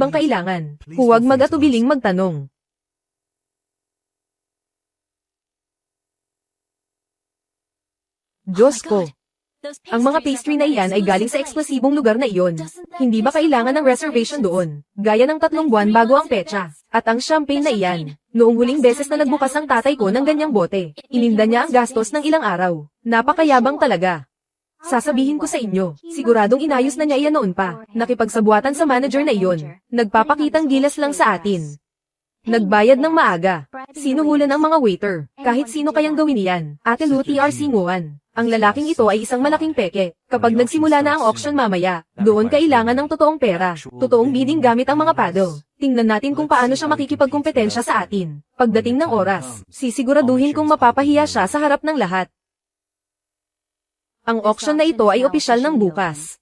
bang kailangan? Huwag mag-atubiling magtanong. Diyos ko! Ang mga pastry na iyan ay galing sa eksklusibong lugar na iyon. Hindi ba kailangan ng reservation doon? Gaya ng 3 buwan bago ang petsa. At ang champagne na iyan. Noong huling beses na nagbukas ang tatay ko ng ganyang bote, ininda niya ang gastos ng ilang araw. Napakayabang talaga. Sasabihin ko sa inyo, siguradong inayos na niya iyan noon pa. Nakipagsabuatan sa manager na iyon. Nagpapakitang gilas lang sa atin. Nagbayad ng maaga. Sinuhulan ang mga waiter. Kahit sino kayang gawin iyan. Ate Lou TRC Nguyen. Ang lalaking ito ay isang malaking peke. Kapag nagsimula na ang auction mamaya, doon kailangan ng totoong pera. Totoong bidding gamit ang mga paddle. Tingnan natin kung paano siya makikipagkumpetensya sa atin. Pagdating ng oras, sisiguraduhin kong mapapahiya siya sa harap ng lahat. Ang auction na ito ay opisyal ng bukas.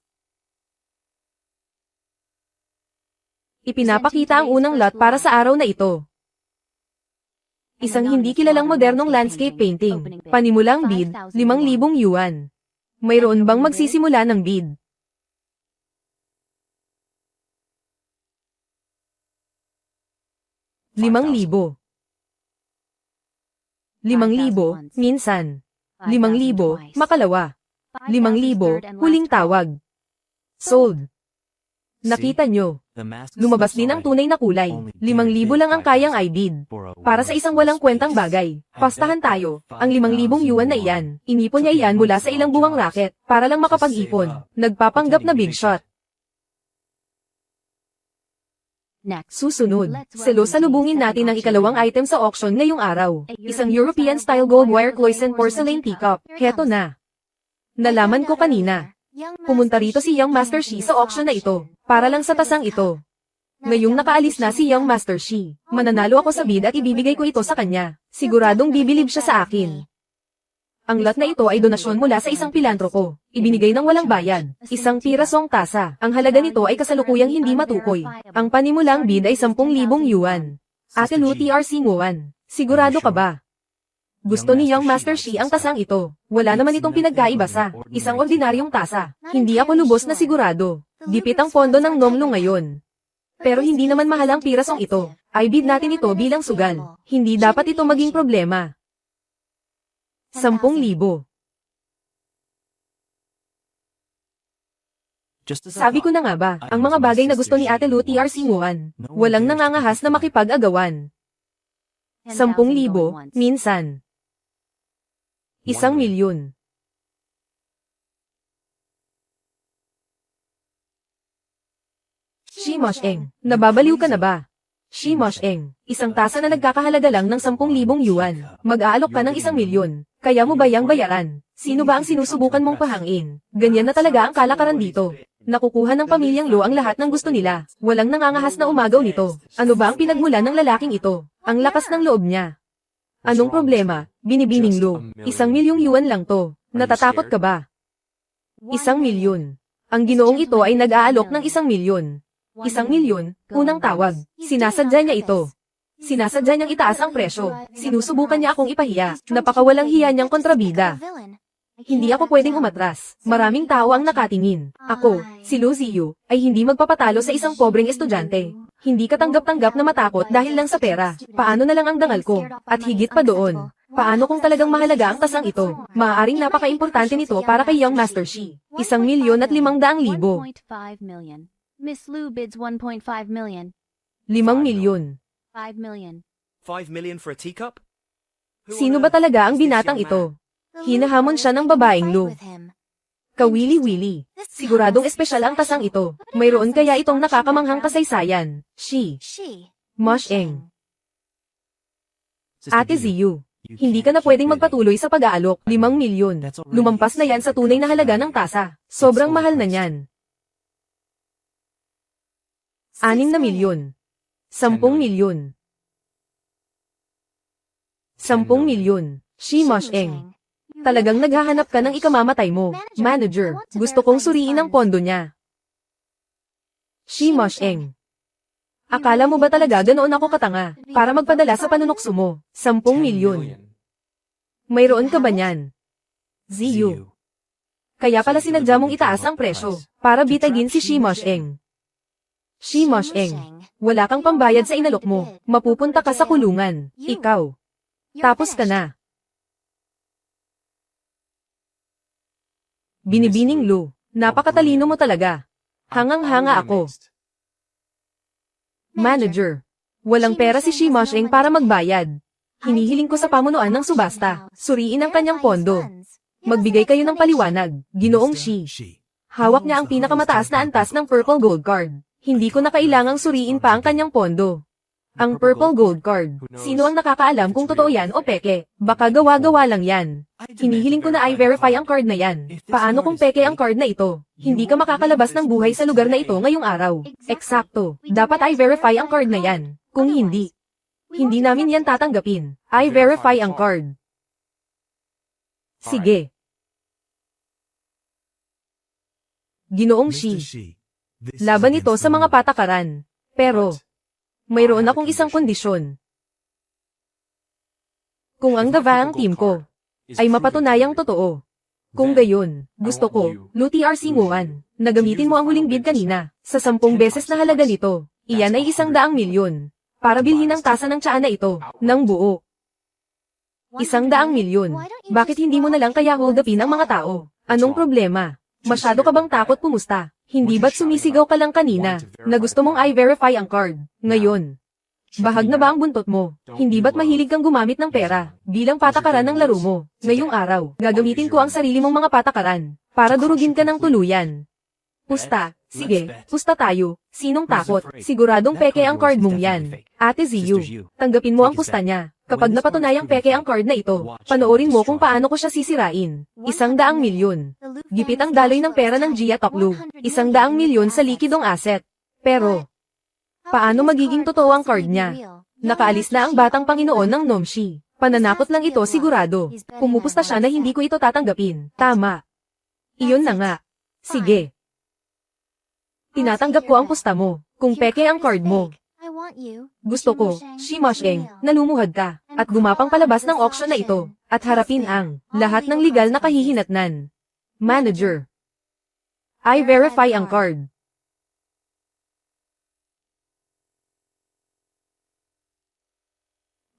Ipinapakita ang unang lot para sa araw na ito. Isang hindi kilalang modernong landscape painting. Panimulang bid, 5,000 yuan. Mayroon bang magsisimula ng bid? 5,000. 5,000, minsan. 5,000, makalawa. 5,000, huling tawag. Sold. Nakita nyo. Lumabas din ang tunay na kulay. 5,000 lang ang kayang i-bid. Para sa isang walang kwentang bagay. Pastahan tayo. Ang 5,000 yuan na iyan. Inipon niya iyan mula sa ilang buwang racket. Para lang makapag-ipon. Nagpapanggap na big shot. Susunod. Salubungin natin ang ikalawang item sa auction ngayong araw. Isang European-style gold wire cloisonne porcelain teacup. Heto na. Nalaman ko kanina. Pumunta rito si Young Master Shi sa auction na ito. Para lang sa tasang ito. Ngayong nakaalis na si Young Master Shi, mananalo ako sa bid at ibibigay ko ito sa kanya. Siguradong bibilib siya sa akin. Ang lot na ito ay donasyon mula sa isang pilantropo. Ibinigay ng walang bayad. Isang pirasong tasa. Ang halaga nito ay kasalukuyang hindi matukoy. Ang panimulang bid ay 10,000 yuan. Ate Lou TRC Nguyen. Sigurado ka ba? Gusto ni Young Master Shi ang tasang ito. Wala naman itong pinagkaiba sa isang ordinaryong tasa. Hindi ako lubos na sigurado. Gipit ang pondo ng Nomlo ngayon. Pero hindi naman mahal ang pirasong ito. I-bid natin ito bilang sugal. Hindi dapat ito maging problema. 10,000. Sabi ko na nga ba, ang mga bagay na gusto ni Ate Lou TRC Nguyen, walang nangangahas na makipag-agawan. 10,000, minsan. 1,000,000. Shi Mosheng, nababaliw ka na ba? Shi Mosheng, isang tasa na nagkakahalaga lang ng 10,000 yuan. Mag-aalok ka ng 1,000,000. Kaya mo ba yang bayaran? Sino ba ang sinusubukan mong pahangin? Ganyan na talaga ang kalakaran dito. Nakukuha ng pamilyang Lo ang lahat ng gusto nila. Walang nangangahas na umagaw nito. Ano ba ang pinagmulan ng lalaking ito? Ang lakas ng loob niya. Anong problema? Binibining Lo. 1,000,000 yuan lang to. Natatakot ka ba? 1,000,000. Ang ginoong ito ay nag-aalok ng 1,000,000. 1,000,000, unang tawag. Sinasadya niya ito. Sinasadya niyang itaas ang presyo. Sinusubukan niya akong ipahiya. Napakawalang hiya niyang kontrabida. Hindi ako pwedeng umatras. Maraming tao ang nakatingin. Ako, si Lu Ziyu, ay hindi magpapatalo sa isang pobreng estudyante. Hindi katanggap-tanggap na matakot dahil lang sa pera. Paano na lang ang dangal ko? At higit pa doon, paano kung talagang mahalaga ang tasang ito? Maaaring napaka-importante nito para kay Young Master Shi. 1,500,000. Miss Lu bids 1.5 million. 5,000,000. 5 million. 5 million for a teacup? Sino ba talaga ang binatang ito? Hinahamon siya ng babaeng Lu. Kawili-wili. Siguradong espesyal ang tasang ito. Mayroon kaya itong nakakamanghang kasaysayan. Shi Mosheng. Ate Ziyu, hindi ka na pwedeng magpatuloy sa pag-aalok. 5,000,000. Lumampas na yan sa tunay na halaga ng tasa. Sobrang mahal na yan. 6,000,000. 10,000,000. 10,000,000. Shi Mosheng. Talagang naghahanap ka ng ikamamatay mo. Manager, gusto kong suriin ang pondo niya. Shi Mosheng. Akala mo ba talaga ganoon ako katanga, para magpadala sa panunokso mo? 10,000,000. Mayroon ka ba niyan? Ziyu. Kaya pala sinadya mong itaas ang presyo, para bitagin si Shi Mosheng. Shi Mosheng, wala kang pambayad sa inalok mo. Mapupunta ka sa kulungan. Ikaw. Tapos ka na. Binibining Lu, napakatalino mo talaga. Hangang-hanga ako. Manager. Walang pera si Shi Mosheng para magbayad. Hinihiling ko sa pamunuan ng subasta. Suriin ang kanyang pondo. Magbigay kayo ng paliwanag, Ginoong Shi. Hawak niya ang pinakamataas na antas ng Purple Gold Card. Hindi ko na kailangang suriin pa ang kanyang pondo. Ang Purple Gold Card, sino ang nakakaalam kung totoo yan o peke? Baka gawa-gawa lang yan. Hinihiling ko na i-verify ang card na yan. Paano kung peke ang card na ito? Hindi ka makakalabas ng buhay sa lugar na ito ngayong araw. Eksakto, dapat i-verify ang card na yan. Kung hindi namin yan tatanggapin. I-verify ang card. Sige. Ginoong Shi. Laban ito sa mga patakaran. Pero, mayroon akong isang kondisyon. Kung ang Dava ang team ko, ay mapatunayang totoo. Kung gayon, gusto ko, Lu TRC Nguyen, na gamitin mo ang huling bid kanina, sa 10 beses na halaga nito, iyan ay 100 milyon. Para bilhin ang tasa ng tiyaan na ito, ng buo. 100 milyon. Bakit hindi mo na lang kaya hold upin ang mga tao? Anong problema? Masyado ka bang takot pumusta? Hindi ba't sumisigaw ka lang kanina, na gusto mong i-verify ang card? Ngayon, bahag na ba ang buntot mo? Hindi ba't mahilig kang gumamit ng pera, bilang patakaran ng laro mo? Ngayong araw, gagamitin ko ang sarili mong mga patakaran, para durugin ka ng tuluyan. Pusta. Sige, pusta tayo. Sinong takot? Siguradong peke ang card mong yan. Ate Ziyu, tanggapin mo ang pusta niya. Kapag napatunayang peke ang card na ito, panoorin mo kung paano ko siya sisirain. 100 milyon. Gipit ang daloy ng pera ng Jia Toklu. 100 milyon sa likidong asset. Pero, paano magiging totoo ang card niya? Nakaalis na ang batang Panginoon ng Nomshi. Pananakot lang ito sigurado. Pumupusta siya na hindi ko ito tatanggapin. Tama. Iyon na nga. Sige. Tinatanggap ko ang pusta mo, kung peke ang card mo. Gusto ko, Shi Mosheng, na lumuhad ka, at gumapang palabas ng auction na ito, at harapin ang lahat ng legal na kahihinatnan. Manager. I-verify ang card.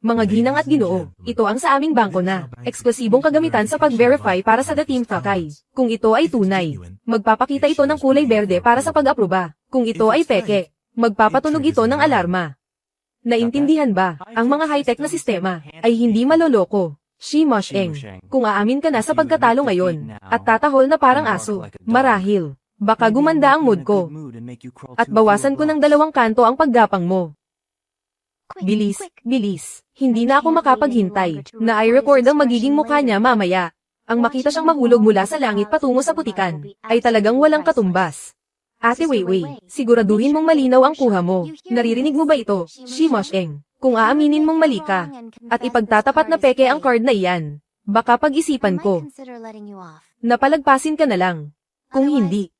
Mga ginang at ginoo, ito ang sa aming bangko na, eksklusibong kagamitan sa pag-verify para sa The Team Fakay. Kung ito ay tunay, magpapakita ito ng kulay berde para sa pag-aproba. Kung ito ay peke, magpapatunog ito ng alarma. Naintindihan ba? Ang mga high-tech na sistema ay hindi maloloko. Shi Mosheng, kung aamin ka na sa pagkatalo ngayon, at tatahol na parang aso, marahil, baka gumanda ang mood ko, at bawasan ko ng 2 kanto ang paggapang mo. Bilis, bilis. Hindi na ako makapaghintay, na i-record ang magiging mukha niya mamaya. Ang makita siyang mahulog mula sa langit patungo sa putikan, ay talagang walang katumbas. Ate Weiwei, siguraduhin mong malinaw ang kuha mo. Naririnig mo ba ito, Shi Mosheng? Kung aaminin mong mali ka, at ipagtatapat na peke ang card na iyan, baka pag-isipan ko. Napalagpasin ka na lang. Kung hindi,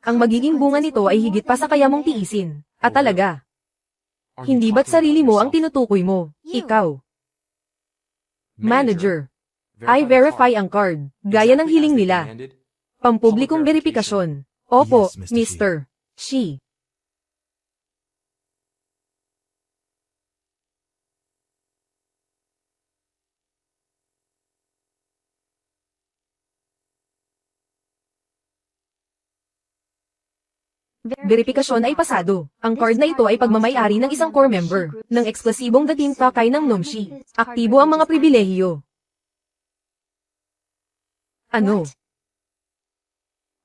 ang magiging bunga nito ay higit pa sa kaya mong tiisin. At talaga. Hindi ba't sarili mo ang tinutukoy mo? Ikaw. Manager. I-verify ang card, gaya ng hiling nila. Pampublikong verifikasyon. Opo, Mr. Shi. Verifikasyon ay pasado. Ang card na ito ay pagmamay-ari ng isang core member ng eksklusibong The Team Fakay ng Nomshi. Aktibo ang mga pribilehiyo. Ano?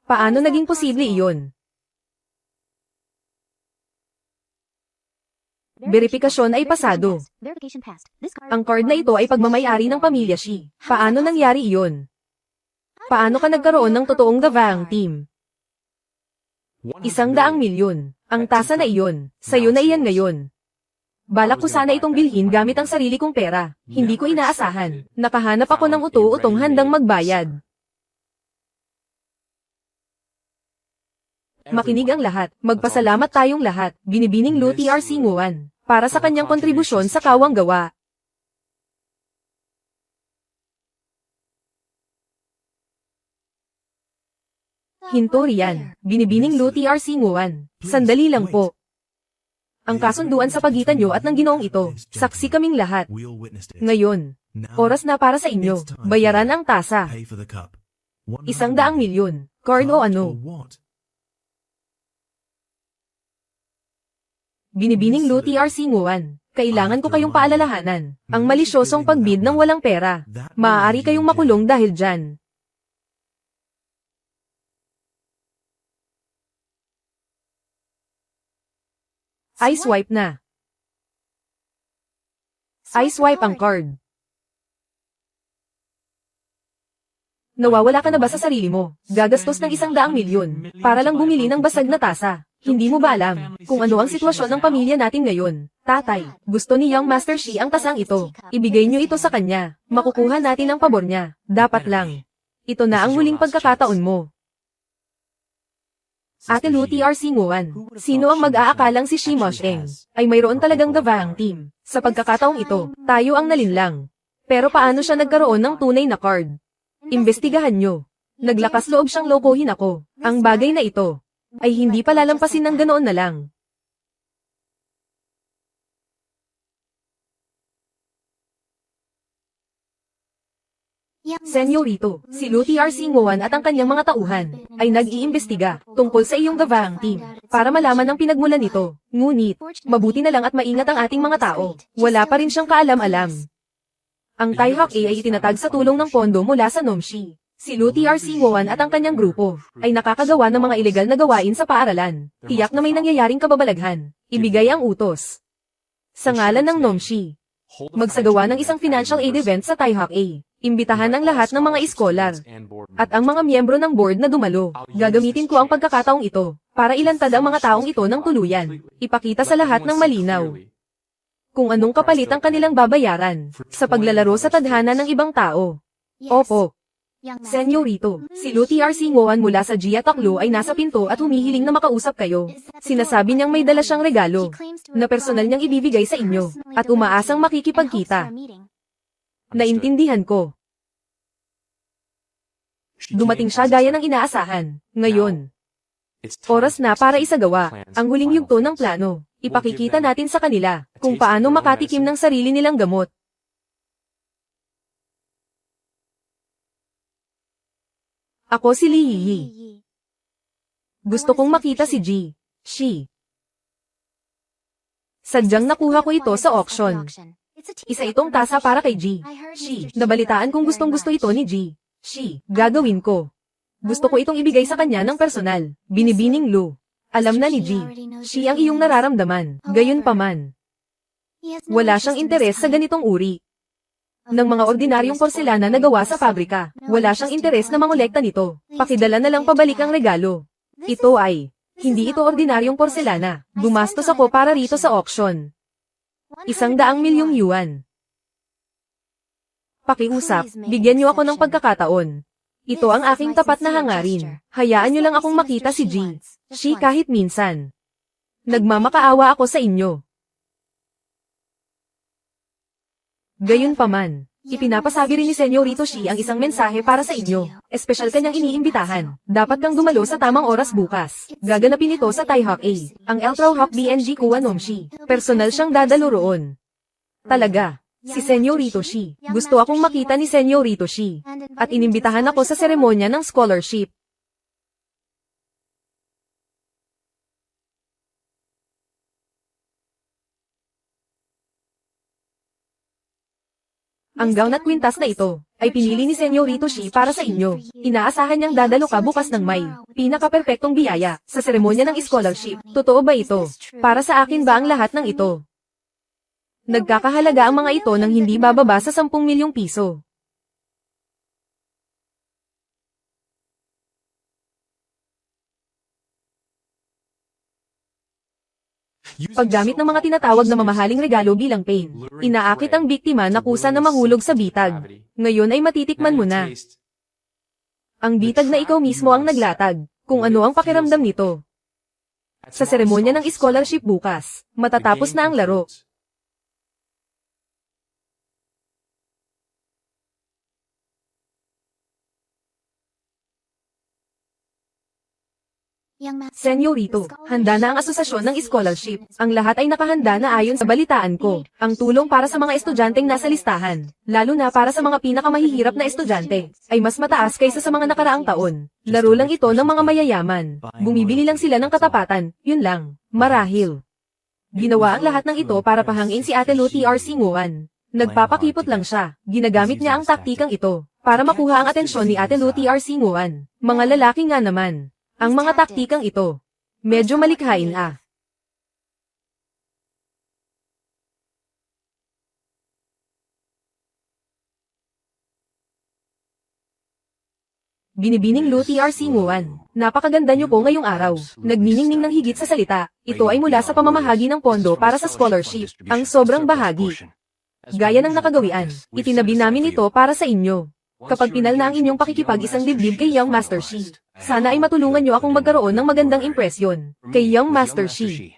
Paano naging posible iyon? Verifikasyon ay pasado. Ang card na ito ay pagmamay-ari ng pamilya Shi. Paano nangyari iyon? Paano ka nagkaroon ng totoong Davang team? 100 milyon. Ang tasa na iyon, sa'yo na iyan ngayon. Balak ko sana itong bilhin gamit ang sarili kong pera. Hindi ko inaasahan. Nakahanap ako ng uto-utong handang magbayad. Makinig ang lahat. Magpasalamat tayong lahat. Binibining Lu TRC Nguyen para sa kanyang kontribusyon sa kawang gawa. Hinto riyan. Binibining Lu TRC Nguyen. Sandali lang po. Ang kasunduan sa pagitan nyo at ng ginoong ito, saksi kaming lahat. Ngayon, oras na para sa inyo, bayaran ang tasa. 100 milyon, card o ano. Binibining Lu TRC Nguyen, kailangan ko kayong paalalahanan, ang malisyosong pagbid ng walang pera. Maaari kayong makulong dahil dyan. I swipe na. I swipe ang card. Nawawala ka na ba sa sarili mo? Gagastos ng 100 milyon para lang bumili ng basag na tasa. Hindi mo ba alam kung ano ang sitwasyon ng pamilya natin ngayon? Tatay, gusto ni Young Master Shi ang tasang ito. Ibigay niyo ito sa kanya. Makukuha natin ang pabor niya. Dapat lang. Ito na ang huling pagkakataon mo. Ate Lu TRC Nguyen, sino ang mag-aakalang si Shi Mosheng ay mayroon talagang gavang team. Sa pagkakataong ito, tayo ang nalinlang. Pero paano siya nagkaroon ng tunay na card? Imbestigahan nyo. Naglakas loob siyang lokohin ako. Ang bagay na ito ay hindi palalampasin ng ganoon na lang. Senyorito, si Lu TRC Nguyen at ang kanyang mga tauhan ay nag-iimbestiga tungkol sa iyong gavang team para malaman ang pinagmulan nito. Ngunit, mabuti na lang at maingat ang ating mga tao. Wala pa rin siyang kaalam-alam. Ang Taihawk A ay itinatag sa tulong ng pondo mula sa Nomshi. Si Lu TRC Nguyen at ang kanyang grupo ay nakakagawa ng mga ilegal na gawain sa paaralan. Tiyak na may nangyayaring kababalaghan. Ibigay ang utos. Sa ngalan ng Nomshi, magsagawa ng isang financial aid event sa Taihawk A. Imbitahan ang lahat ng mga iskolar at ang mga miyembro ng board na dumalo. Gagamitin ko ang pagkakataong ito para ilantad ang mga taong ito ng tuluyan. Ipakita sa lahat ng malinaw kung anong kapalit ang kanilang babayaran sa paglalaro sa tadhana ng ibang tao. Opo. Senyorito, si Lu TRC Nguyen mula sa Jia Taklo ay nasa pinto at humihiling na makausap kayo. Sinasabi niyang may dala siyang regalo na personal niyang ibibigay sa inyo at umaasang makikipagkita. Naintindihan ko. Dumating siya gaya ng inaasahan. Ngayon, oras na para isagawa ang huling yugto ng plano. Ipakikita natin sa kanila kung paano makatikim ng sarili nilang gamot. Ako si Li Yi. Gusto kong makita si Ji. Shi. Sadyang nakuha ko ito sa auction. Isa itong tasa para kay Ji. Shi. Nabalitaan kung gustong-gusto ito ni Ji. Shi. Gagawin ko. Gusto ko itong ibigay sa kanya ng personal. Binibining Lu. Alam na ni Ji. Shi ang iyong nararamdaman. Gayunpaman, wala siyang interes sa ganitong uri ng mga ordinaryong porselana na gawa sa pabrika. Wala siyang interes na mangolekta nito. Pakidala na lang pabalik ang regalo. Ito ay, hindi ito ordinaryong porselana. Gumastos ako para rito sa auction. 100 milyong yuan. Pakiusap, bigyan niyo ako ng pagkakataon. Ito ang aking tapat na hangarin. Hayaan niyo lang akong makita si Ji. Shi kahit minsan. Nagmamakaawa ako sa inyo. Gayunpaman, ipinapasabi rin ni Senyorito Shi ang isang mensahe para sa inyo. Espesyal kanyang iniimbitahan. Dapat kang dumalo sa tamang oras bukas. Gaganapin ito sa Taihawk A. Ang Eltrahawk BNG Kuwa Nomshi. Personal siyang dadalo roon. Talaga, si Senyorito Shi. Gusto akong makita ni Senyorito Shi. At inimbitahan ako sa seremonya ng scholarship. Ang gown at kwintas na ito ay pinili ni Senyorito Shi para sa inyo. Inaasahan niyang dadalo ka bukas ng May. Pinaka-perpektong biyaya sa seremonya ng scholarship. Totoo ba ito? Para sa akin ba ang lahat ng ito? Nagkakahalaga ang mga ito ng hindi bababa sa 10 milyong piso. Paggamit ng mga tinatawag na mamahaling regalo bilang pain, inaakit ang biktima na kusa na mahulog sa bitag. Ngayon ay matitikman mo na. Ang bitag na ikaw mismo ang naglatag, kung ano ang pakiramdam nito. Sa seremonya ng scholarship bukas, matatapos na ang laro. Senyorito, handa na ang asosasyon ng scholarship. Ang lahat ay nakahanda na ayon sa balitaan ko. Ang tulong para sa mga estudyanteng nasa listahan, lalo na para sa mga pinakamahihirap na estudyante, ay mas mataas kaysa sa mga nakaraang taon. Laro lang ito ng mga mayayaman. Bumibili lang sila ng katapatan, yun lang. Marahil. Ginawa ang lahat ng ito para pahangin si Ate Lu TRC Nguyen. Nagpapakipot lang siya. Ginagamit niya ang taktikang ito para makuha ang atensyon ni Ate Lu TRC Nguyen. Mga lalaki nga naman. Ang mga taktikang ito, medyo malikhain ah. Binibining Lu TRC Nguyen. Napakaganda niyo po ngayong araw. Nagniningning ng higit sa salita. Ito ay mula sa pamamahagi ng pondo para sa scholarship. Ang sobrang bahagi. Gaya ng nakagawian, itinabi namin ito para sa inyo. Kapag pinal na ang inyong pakikipag-isang dibdib kay Young Master Shi, sana ay matulungan niyo akong magkaroon ng magandang impresyon kay Young Master Shi.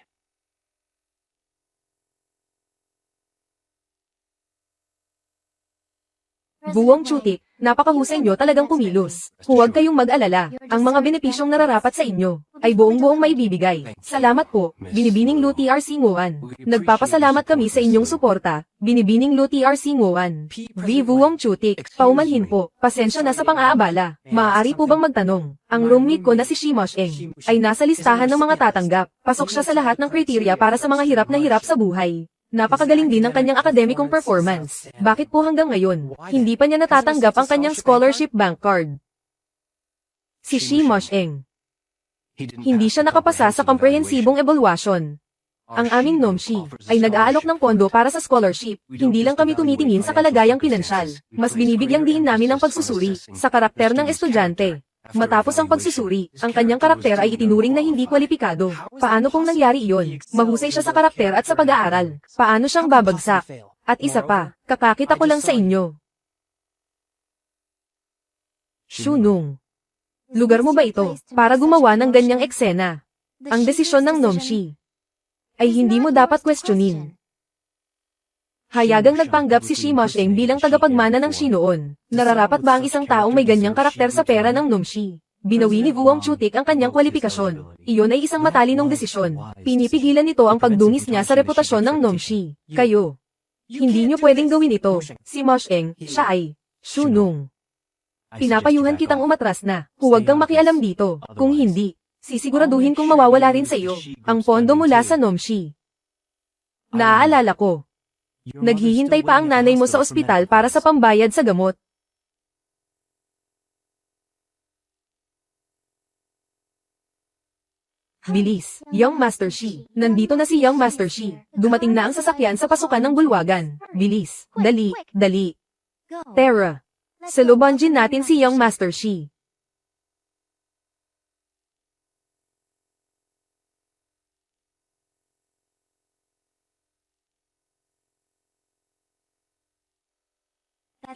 Buwong Chutik, napakahusay niyo talagang kumilos. Huwag kayong mag-alala, ang mga benepisyong nararapat sa inyo ay buong-buong maibibigay. Salamat po, Binibining Lu TRC Nguyen. Nagpapasalamat kami sa inyong suporta, Binibining Lu TRC Nguyen. V. Buwong Chutik, paumanhin po, pasensya na sa pang-aabala. Maaari po bang magtanong? Ang roommate ko na si Shi Mosheng ay nasa listahan ng mga tatanggap. Pasok siya sa lahat ng kriteriya para sa mga hirap na hirap sa buhay. Napakagaling din ng kanyang akademikong performance. Bakit po hanggang ngayon, hindi pa niya natatanggap ang kanyang scholarship bank card? Si Shi Mosheng. Hindi siya nakapasa sa komprehensibong evaluation. Ang aming Nomshi ay nag-aalok ng pondo para sa scholarship. Hindi lang kami tumitingin sa kalagayang pinansyal. Mas binibigyang diin namin ang pagsusuri sa karakter ng estudyante. Matapos ang pagsusuri, ang kanyang karakter ay itinuring na hindi kwalipikado. Paano kung nangyari iyon? Mahusay siya sa karakter at sa pag-aaral. Paano siyang babagsak? At isa pa, kakakita ko lang sa inyo. Shunung. Lugar mo ba ito para gumawa ng ganyang eksena? Ang desisyon ng Nomshi ay hindi mo dapat questionin. Hayagang nagpanggap si Shi Mosheng bilang tagapagmana ng Shi noon. Nararapat ba ang isang taong may ganyang karakter sa pera ng Nomshi? Binawi ni Buwong Chutik ang kanyang kwalifikasyon. Iyon ay isang matalinong desisyon. Pinipigilan nito ang pagdungis niya sa reputasyon ng Nomshi. Kayo. Hindi niyo pwedeng gawin ito. Si Mosheng, siya ay Shunung. Pinapayuhan kitang umatras na. Huwag kang makialam dito. Kung hindi, sisiguraduhin kong mawawala rin sa iyo ang pondo mula sa Nomshi. Naaalala ko. Naghihintay pa ang nanay mo sa ospital para sa pambayad sa gamot. Bilis, Young Master Shi. Nandito na si Young Master Shi. Dumating na ang sasakyan sa pasukan ng bulwagan. Bilis, dali, dali. Tara. Salubungin natin si Young Master Shi.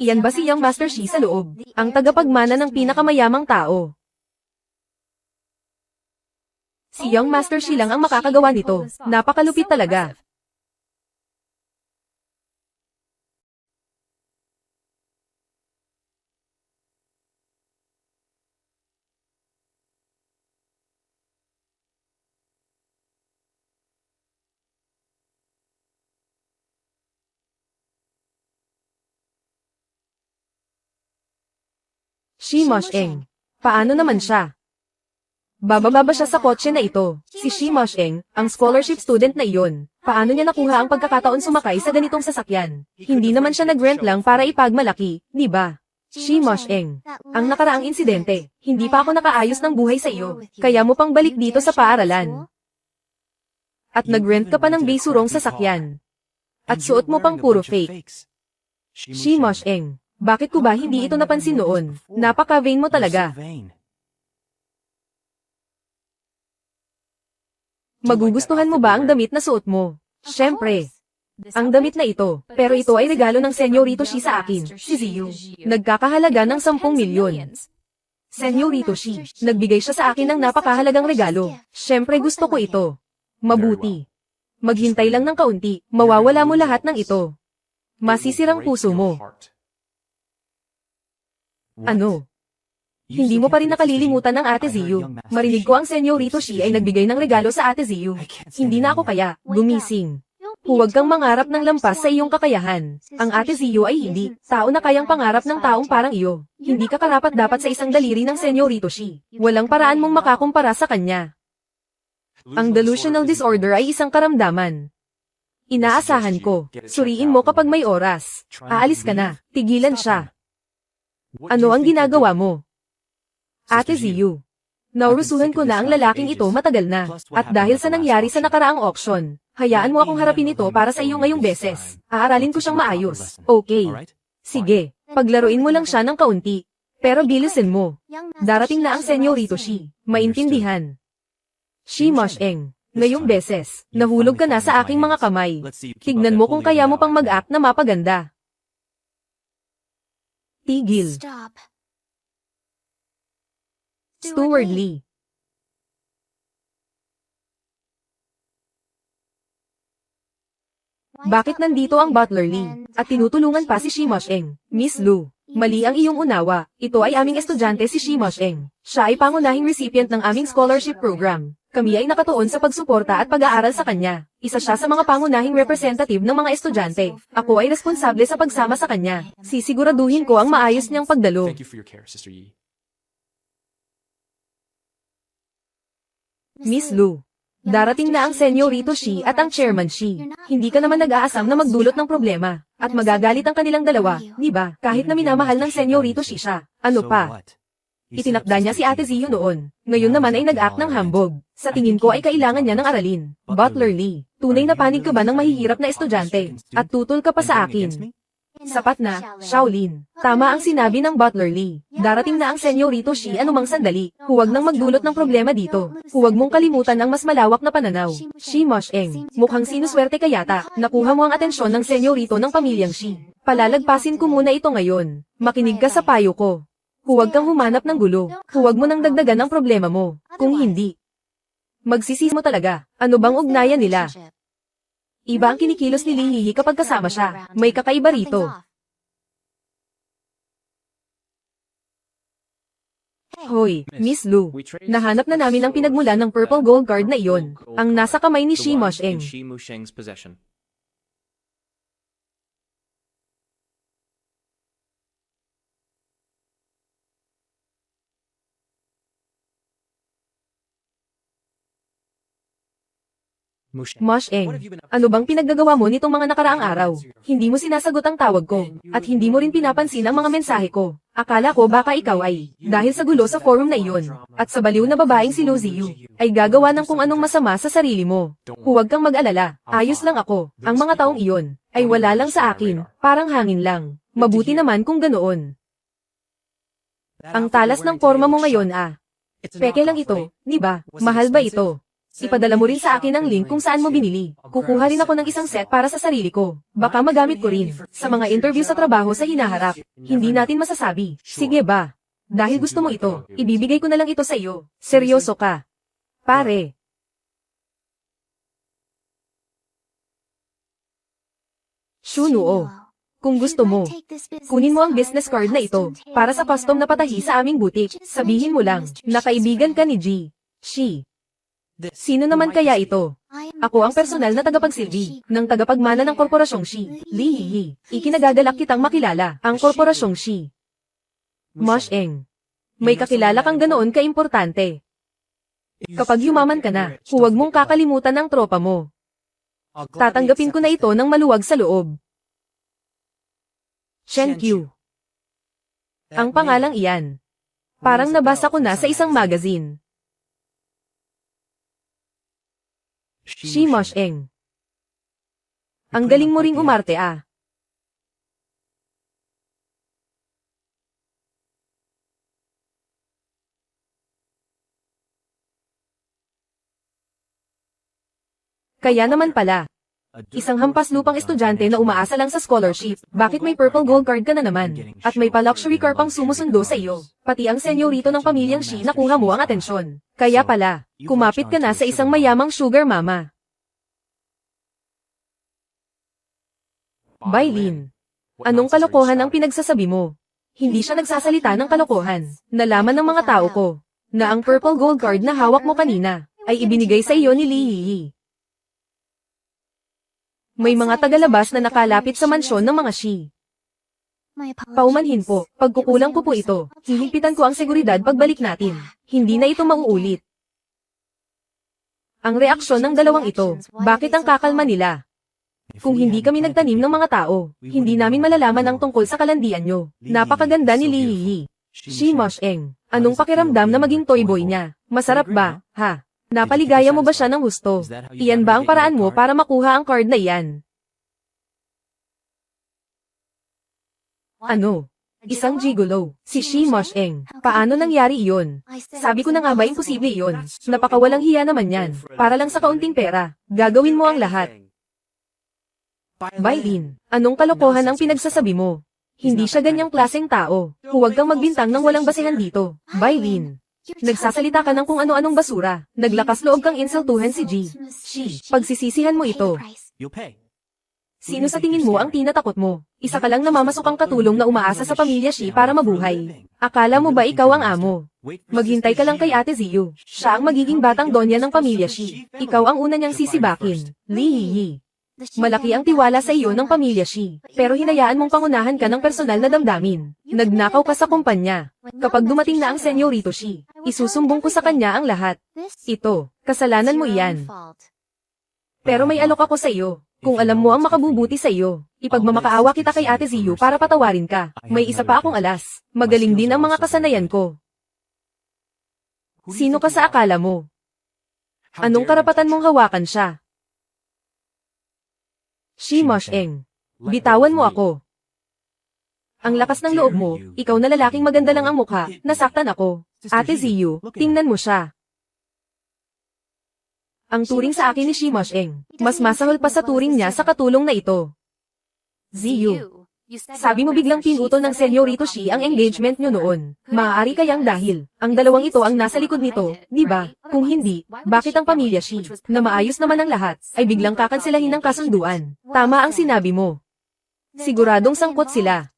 Iyan ba si Young Master Shi sa loob? Ang tagapagmana ng pinakamayamang tao. Si Young Master Shi lang ang makakagawa nito. Napakalupit talaga. Shi Mosheng. Paano naman siya? Bababa ba siya sa kotse na ito? Si Shi Mosheng, ang scholarship student na iyon. Paano niya nakuha ang pagkakataon sumakay sa ganitong sasakyan? Hindi naman siya nag-rent lang para ipagmalaki, di ba? Shi Mosheng. Ang nakaraang insidente, hindi pa ako nakaayos ng buhay sa iyo, kaya mo pang balik dito sa paaralan. At nag-rent ka pa ng bisurong sasakyan. At suot mo pang puro fake. Shi Mosheng. Bakit ko ba hindi ito napansin noon? Napaka-vain mo talaga. Magugustuhan mo ba ang damit na suot mo? Siyempre. Ang damit na ito, pero ito ay regalo ng Senyorito Shi sa akin, si Ziyu. Nagkakahalaga ng 10 milyon. Senyorito Shi, nagbigay siya sa akin ng napakahalagang regalo. Siyempre gusto ko ito. Mabuti. Maghintay lang ng kaunti, mawawala mo lahat ng ito. Masisirang puso mo. Ano? Hindi mo pa rin nakalilimutan ng Ate Ziyu. Marinig ko ang Senyorito Shi ay nagbigay ng regalo sa Ate Ziyu. Hindi na ako kaya, gumising. Huwag kang mangarap ng lampas sa iyong kakayahan. Ang Ate Ziyu ay hindi tao na kayang pangarap ng taong parang iyo. Hindi ka karapat dapat sa isang daliri ng Senyorito Shi. Walang paraan mong makakumpara sa kanya. Ang delusional disorder ay isang karamdaman. Inaasahan ko. Suriin mo kapag may oras. Aalis ka na. Tigilan siya. Ano ang ginagawa mo? Ate Ziyu. Naurusuhan ko na ang lalaking ito matagal na. At dahil sa nangyari sa nakaraang auction, hayaan mo akong harapin ito para sa iyo ngayong beses. Aaralin ko siyang maayos. Okay. Sige. Paglaruin mo lang siya ng kaunti. Pero bilisin mo. Darating na ang Senyorito Shi. Maintindihan. Shi Mosheng. Ngayong beses, nahulog ka na sa aking mga kamay. Tignan mo kung kaya mo pang mag-act na mapaganda. Tigil. Stop. Steward Lee. Bakit nandito ang Butler Lee? At tinutulungan pa si Shi Mosheng? Miss Lu, mali ang iyong unawa. Ito ay aming estudyante si Shi Mosheng. Siya ay pangunahing recipient ng aming scholarship program. Kami ay nakatuon sa pagsuporta at pag-aaral sa kanya. Isa siya sa mga pangunahing representative ng mga estudyante. Ako ay responsable sa pagsama sa kanya. Sisiguraduhin ko ang maayos niyang pagdalo. Thank you for your care, Sister Yi. Miss Lu, darating na ang Senyorito Shi at ang Chairman Shi. Hindi ka naman nag-aasam na magdulot ng problema. At magagalit ang kanilang dalawa, di ba? Kahit na minamahal ng Senyorito Shi siya. Ano pa? Itinakda niya si Ate Ziyu noon. Ngayon naman ay nag-act ng hambog. Sa tingin ko ay kailangan niya ng aralin. Butler Lee, tunay na panig ka ba ng mahihirap na estudyante? At tutol ka pa sa akin. Sapat na, Shaolin. Tama ang sinabi ng Butler Lee. Darating na ang Senyorito Shi anumang sandali. Huwag nang magdulot ng problema dito. Huwag mong kalimutan ang mas malawak na pananaw. Shi Mosheng, mukhang sinuswerte ka yata. Nakuha mo ang atensyon ng Senyorito ng pamilyang Shi. Palalagpasin ko muna ito ngayon. Makinig ka sa payo ko. Huwag kang humanap ng gulo. Huwag mo nang dagdagan ang problema mo. Kung hindi, magsisisi mo talaga. Ano bang ugnayan nila? Iba ang kinikilos ni Lee Yi kapag kasama siya. May kakaiba rito. Hoy, Miss Lu. Nahanap na namin ang pinagmulan ng purple gold card na iyon. Ang nasa kamay ni Shi Mosheng. Shi Musheng's possession. Mosheng, ano bang pinaggagawa mo nitong mga nakaraang araw? Hindi mo sinasagot ang tawag ko, at hindi mo rin pinapansin ang mga mensahe ko. Akala ko baka ikaw ay, dahil sa gulo sa forum na iyon, at sa baliw na babaeng si Lu Ziyu, ay gagawa ng kung anong masama sa sarili mo. Huwag kang mag-alala, ayos lang ako. Ang mga taong iyon, ay wala lang sa akin, parang hangin lang. Mabuti naman kung ganoon. Ang talas ng forma mo ngayon peke lang ito, di ba? Mahal ba ito? Ipadala mo rin sa akin ang link kung saan mo binili. Kukuha rin ako ng isang set para sa sarili ko. Baka magamit ko rin. Sa mga interview sa trabaho sa hinaharap. Hindi natin masasabi. Sige ba? Dahil gusto mo ito, ibibigay ko na lang ito sa iyo. Seryoso ka. Pare. Shunuo. Kung gusto mo, kunin mo ang business card na ito para sa custom na patahi sa aming butik. Sabihin mo lang na kaibigan ka ni Shi. Sino naman kaya ito? Ako ang personal na tagapagsilbi ng tagapagmana ng Korporasyong Shi. Lee Yi. Ikinagagalak kitang makilala ang Korporasyong Shi. Mosheng. May kakilala kang ganoon kaimportante. Kapag yumaman ka na, huwag mong kakalimutan ang tropa mo. Tatanggapin ko na ito ng maluwag sa loob. Shen Q. Ang pangalang iyan. Parang nabasa ko na sa isang magazine. Shi Mosheng. Ang galing mo ring umarte Kaya naman pala. Isang hampas lupang estudyante na umaasa lang sa scholarship. Bakit may purple gold card ka na naman? At may pa-luxury car pang sumusundo sa iyo. Pati ang senyorito ng pamilyang Shi nakuha mo ang atensyon. Kaya pala, kumapit ka na sa isang mayamang sugar mama. Bailin. Anong kalokohan ang pinagsasabi mo? Hindi siya nagsasalita ng kalokohan. Nalaman ng mga tao ko na ang purple gold card na hawak mo kanina ay ibinigay sa iyo ni Lee Yi. May mga tagalabas na nakalapit sa mansyon ng mga Shi. Paumanhin po, pagkukulang ko po ito. Hihigpitan ko ang seguridad pagbalik natin. Hindi na ito mauulit. Ang reaksyon ng dalawang ito, bakit ang kakalma nila? Kung hindi kami nagtanim ng mga tao, hindi namin malalaman ang tungkol sa kalandian nyo. Napakaganda ni Lee Yi. Shi Mosheng, anong pakiramdam na maging toy boy niya? Masarap ba, ha? Napaligaya mo ba siya ng gusto? Iyan ba ang paraan mo para makuha ang card na iyan? Ano? Isang gigolo, si Shi Mosheng. Paano nangyari iyon? Sabi ko na nga ba imposible iyon? Napakawalang hiya naman yan. Para lang sa kaunting pera, gagawin mo ang lahat. Bailin, anong kalokohan ang pinagsasabi mo? Hindi siya ganyang klaseng tao. Huwag kang magbintang ng walang basehan dito. Bailin, nagsasalita ka ng kung ano-anong basura. Naglakas loob kang insultuhan si G. Shi, pagsisisihan mo ito. You'll pay. Sino sa tingin mo ang tinatakot mo? Isa ka lang namamasukang katulong na umaasa sa pamilya Shi para mabuhay. Akala mo ba ikaw ang amo? Maghintay ka lang kay Ate Ziyu. Siya ang magiging batang donya ng pamilya Shi. Ikaw ang una niyang sisibakin. Lee Yi. Malaki ang tiwala sa iyo ng pamilya Shi. Pero hinayaan mong pangunahan ka ng personal na damdamin. Nagnakaw ka sa kumpanya. Kapag dumating na ang senyorito Shi, isusumbong ko sa kanya ang lahat. Ito, kasalanan mo iyan. Pero may alok ako sa iyo. Kung alam mo ang makabubuti sa iyo, ipagmamakaawa kita kay Ate Ziyu para patawarin ka. May isa pa akong alas. Magaling din ang mga kasanayan ko. Sino ka sa akala mo? Anong karapatan mong hawakan siya? Shi Mosheng, bitawan mo ako. Ang lakas ng loob mo, ikaw na lalaking maganda lang ang mukha, nasaktan ako. Ate Ziyu, tingnan mo siya. Ang turing sa akin ni Shi Mosheng, mas masahol pa sa turing niya sa katulong na ito. Ziyu, sabi mo biglang pinutol ng senyorito Shi ang engagement nyo noon. Maaari kayang dahil ang dalawang ito ang nasa likod nito, di ba? Kung hindi, bakit ang pamilya Shi, na maayos naman ang lahat, ay biglang kakanselahin ng kasunduan? Tama ang sinabi mo. Siguradong sangkot sila.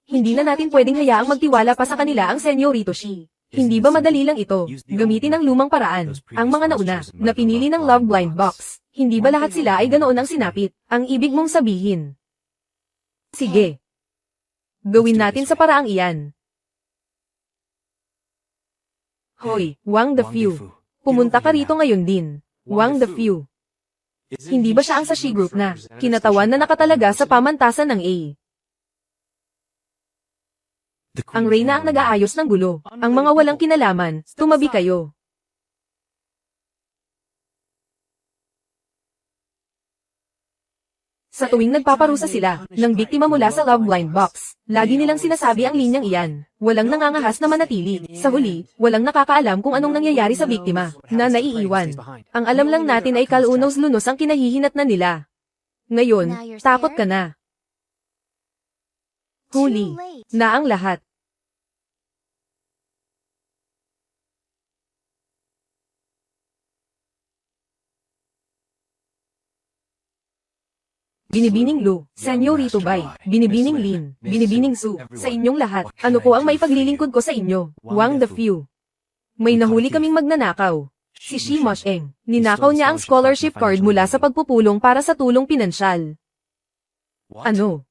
Hindi na natin pwedeng hayaang magtiwala pa sa kanila ang senyorito Shi. Hindi ba madali lang ito? Gamitin ang lumang paraan, ang mga nauna, na pinili ng Love Blind Box. Hindi ba lahat sila ay ganoon ang sinapit? Ang ibig mong sabihin. Sige. Gawin natin sa paraang iyan. Hoy, Wang Defu. Pumunta ka rito ngayon din. Wang Defu. Hindi ba siya ang sa Shi Group na kinatawan na nakatalaga sa pamantasan ng A? Ang reyna ang nag-aayos ng gulo. Ang mga walang kinalaman, tumabi kayo. Sa tuwing nagpaparusa sila ng biktima mula sa Love Blind Box, lagi nilang sinasabi ang linyang iyan. Walang nangangahas na manatili. Sa huli, walang nakakaalam kung anong nangyayari sa biktima na naiiwan. Ang alam lang natin ay kalunos-lunos ang kinahihinat na nila. Ngayon, takot ka na. Huli na ang lahat. Binibining Lu, Senyorito Bai, Binibining Lin, Binibining Su, sa inyong lahat, ano ko ang maipaglilingkod ko sa inyo? Wang Defu. May nahuli kaming magnanakaw. Si Shi Mosheng, ninakaw niya ang scholarship card mula sa pagpupulong para sa tulong pinansyal. Ano?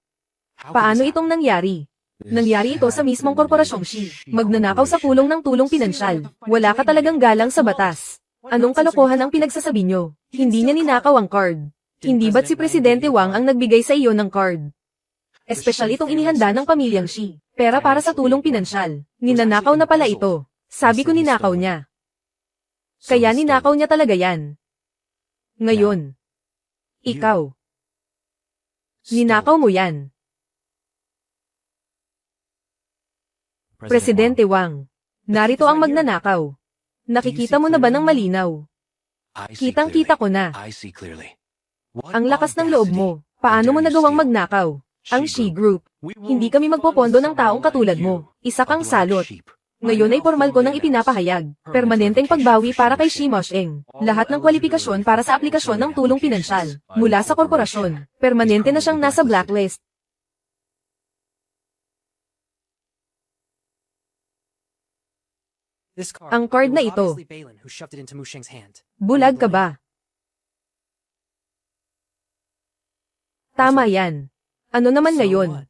Paano itong nangyari? Nangyari ito sa mismong korporasyong Shi. Magnanakaw sa pulong ng tulong pinansyal. Wala ka talagang galang sa batas. Anong kalokohan ang pinagsasabi nyo? Hindi niya ninakaw ang card. Hindi ba't si Presidente Wang ang nagbigay sa iyo ng card? Espesyal itong inihanda ng pamilyang Shi. Pera para sa tulong pinansyal. Ninanakaw na pala ito. Sabi ko ninakaw niya. Kaya ninakaw niya talaga yan. Ngayon. Ikaw. Ninakaw mo yan. Presidente Wang. Narito ang magnanakaw. Nakikita mo na ba ng malinaw? Kitang-kita ko na. Ang lakas ng loob mo. Paano mo nagawang magnakaw? Ang Shi Group. Hindi kami magpopondo ng taong katulad mo. Isa kang salot. Ngayon ay formal ko nang ipinapahayag. Permanenteng pagbawi para kay Shi Mosheng. Lahat ng kwalifikasyon para sa aplikasyon ng tulong pinansyal. Mula sa korporasyon. Permanente na siyang nasa blacklist. Ang card na ito. Bulag ka ba? Tama yan. Ano naman ngayon?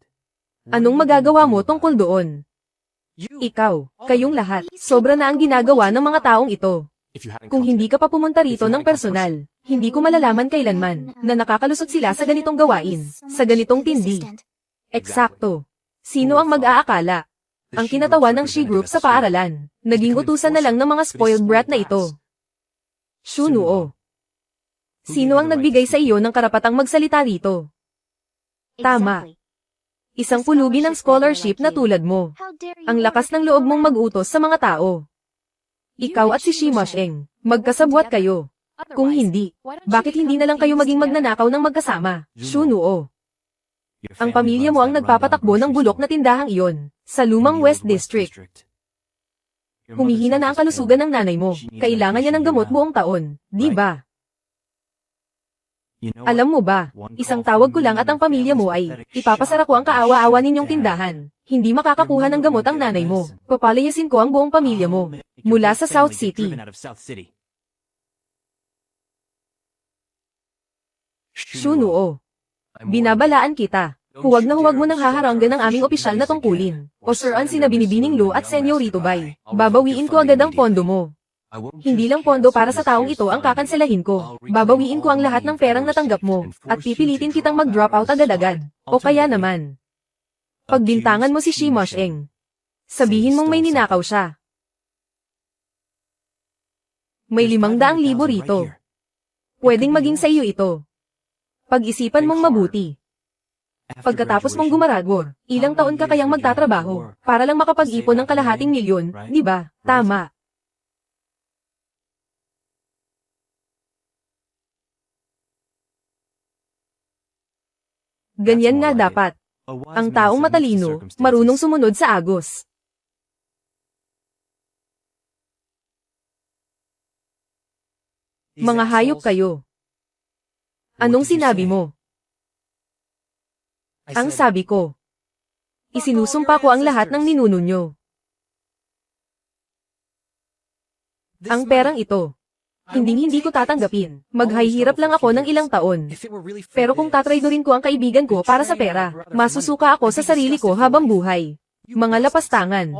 Anong magagawa mo tungkol doon? Ikaw, kayong lahat, sobra na ang ginagawa ng mga taong ito. Kung hindi ka pa pumunta rito ng personal, hindi ko malalaman kailanman na nakakalusot sila sa ganitong gawain, sa ganitong tindi. Eksakto. Sino ang mag-aakala? Ang kinatawan ng She Group sa paaralan, naging utusan na lang ng mga spoiled brat na ito. Shunuo. Sino ang nagbigay sa iyo ng karapatang magsalita rito? Tama. Isang pulubi ng scholarship na tulad mo. Ang lakas ng loob mong mag-utos sa mga tao. Ikaw at si Shimosheng, magkasabwat kayo. Kung hindi, bakit hindi na lang kayo maging magnanakaw ng magkasama? Shunuo. Ang pamilya mo ang nagpapatakbo ng bulok na tindahang iyon, sa lumang West District. Humihina na ang kalusugan ng nanay mo, kailangan niya ng gamot buong taon, di ba? Alam mo ba, isang tawag ko lang at ang pamilya mo ay, ipapasara ko ang kaawa-awa ninyong tindahan. Hindi makakakuha ng gamot ang nanay mo. Papalayasin ko ang buong pamilya mo. Mula sa South City. Shunuo. Binabalaan kita. Huwag na huwag mo nang haharanggan ng aming opisyal na tungkulin. O siraan sina Binibining Lo at Senyorito Bay. Babawiin ko agad ang pondo mo. Hindi lang pondo para sa taong ito ang kakanselahin ko. Babawiin ko ang lahat ng perang natanggap mo, at pipilitin kitang mag-drop out agad-agad. O kaya naman, pagbintangan mo si Shimosheng. Sabihin mong may ninakaw siya. May 500,000 rito. Pwedeng maging sa iyo ito. Pag-isipan mong mabuti. Pagkatapos mong gumaragor, ilang taon ka kayang magtatrabaho, para lang makapag-ipon ng kalahating milyon, di ba? Tama. Ganyan nga dapat. Ang taong matalino, marunong sumunod sa agos. Mga hayop kayo. Anong sinabi mo? Ang sabi ko. Isinusumpa ko ang lahat ng ninuno nyo. Ang perang ito. Hindi ko tatanggapin. Maghahirap lang ako ng ilang taon. Pero kung tatraydorin ko ang kaibigan ko para sa pera, masusuka ako sa sarili ko habang buhay. Mga lapastangan.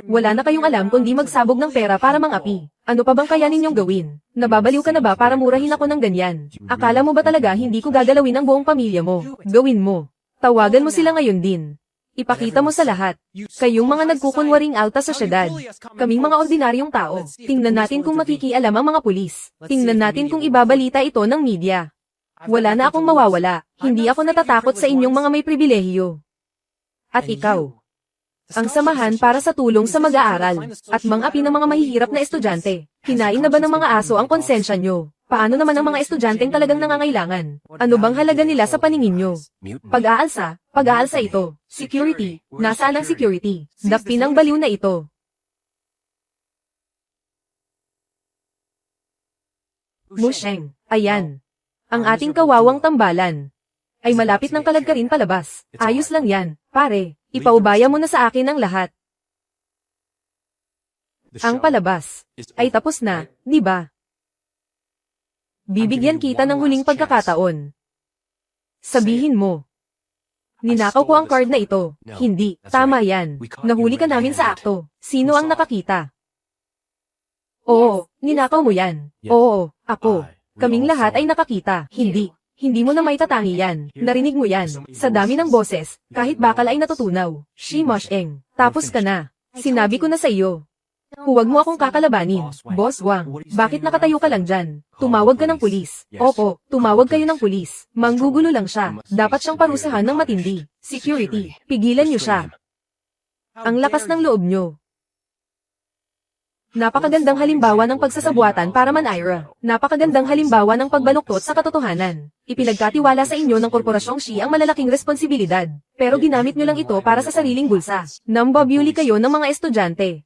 Wala na kayong alam kundi magsabog ng pera para mangapi. Ano pa bang kaya ninyong gawin? Nababaliw ka na ba para murahin ako ng ganyan? Akala mo ba talaga hindi ko gagalawin ang buong pamilya mo? Gawin mo. Tawagan mo sila ngayon din. Ipakita mo sa lahat. Kayong mga nagkukunwaring alta sa syudad. Kaming mga ordinaryong tao. Tingnan natin kung makikialam ang mga pulis. Tingnan natin kung ibabalita ito ng media. Wala na akong mawawala. Hindi ako natatakot sa inyong mga may pribilehiyo. At ikaw. Ang samahan para sa tulong sa mag-aaral. At mang-api ng mga mahihirap na estudyante. Kinain na ba ng mga aso ang konsensya nyo? Paano naman ang mga estudyanteng talagang nangangailangan? Ano bang halaga nila sa paningin nyo? Pag-aalsa ito. Security. Nasaan ang security? Dakpin ang baliw na ito. Musheng. Ayan. Ang ating kawawang tambalan. Ay malapit ng kalagkarin palabas. Ayos lang yan, pare. Ipaubaya mo na sa akin ang lahat. Ang palabas. Ay tapos na, di ba? Bibigyan kita ng huling pagkakataon. Sabihin mo. Ninakaw ko ang card na ito. Hindi, tama yan. Nahuli ka namin sa akto. Sino ang nakakita? Oo, ninakaw mo yan. Oo, ako. Kaming lahat ay nakakita. Hindi mo na maitatangi yan. Narinig mo yan. Sa dami ng boses, kahit bakal ay natutunaw. Shimosheng, tapos ka na. Sinabi ko na sa iyo. Huwag mo akong kakalabanin, Boss Wang. Bakit nakatayo ka lang dyan? Tumawag ka ng pulis. Opo, tumawag kayo ng pulis. Manggugulo lang siya. Dapat siyang parusahan ng matindi. Security, pigilan niyo siya. Ang lakas ng loob niyo. Napakagandang halimbawa ng pagsasabuatan para Manaira. Napakagandang halimbawa ng pagbaluktot sa katotohanan. Ipinagkatiwala sa inyo ng korporasyong Shi ang malalaking responsibilidad. Pero ginamit niyo lang ito para sa sariling bulsa. Nambabyuli kayo ng mga estudyante.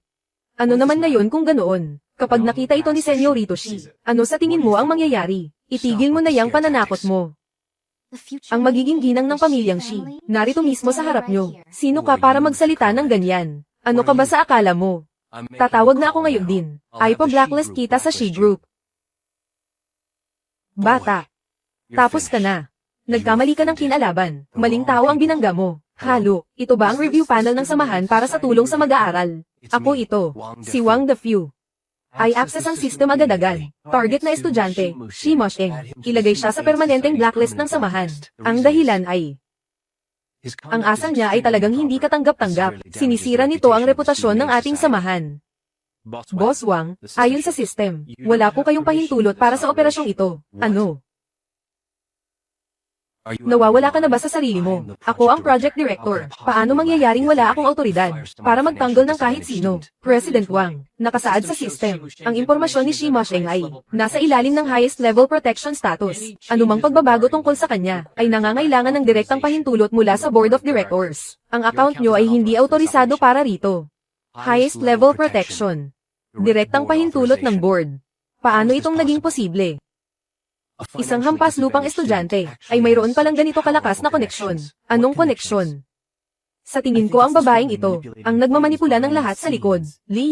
Ano naman ngayon kung ganoon? Kapag nakita ito ni Senyorito Shi, ano sa tingin mo ang mangyayari? Itigil mo na yang pananakot mo. Ang magiging ginang ng pamilyang Shi, narito mismo sa harap nyo. Sino ka para magsalita ng ganyan? Ano ka ba sa akala mo? Tatawag na ako ngayon din. Ay pa-blacklist kita sa She Group. Bata. Tapos ka na. Nagkamali ka ng kinalaban. Maling tao ang binangga mo. Halo, ito ba ang review panel ng samahan para sa tulong sa mag-aaral? Ako ito. Si Wang the Few. Ay access ang system agad-agad. Target na estudyante, Shi Mosheng. Ilagay siya sa permanenteng blacklist ng samahan. Ang dahilan ay, ang asal niya ay talagang hindi katanggap-tanggap. Sinisira nito ang reputasyon ng ating samahan. Boss Wang, ayon sa system, wala po kayong pahintulot para sa operasyong ito. Ano? Nawawala ka na ba sa sarili mo? Ako ang project director. Paano mangyayaring wala akong autoridad para magtanggol ng kahit sino? President Wang, nakasaad sa system. Ang impormasyon ni Shi Mosheng ay nasa ilalim ng highest level protection status. Anumang pagbabago tungkol sa kanya ay nangangailangan ng direktang pahintulot mula sa board of directors. Ang account nyo ay hindi autorisado para rito. Highest level protection. Direktang pahintulot ng board. Paano itong naging posible? Isang hampas lupang estudyante ay mayroon palang ganito kalakas na koneksyon. Anong koneksyon? Sa tingin ko ang babaeng ito, ang nagmamanipula ng lahat sa likod. Li,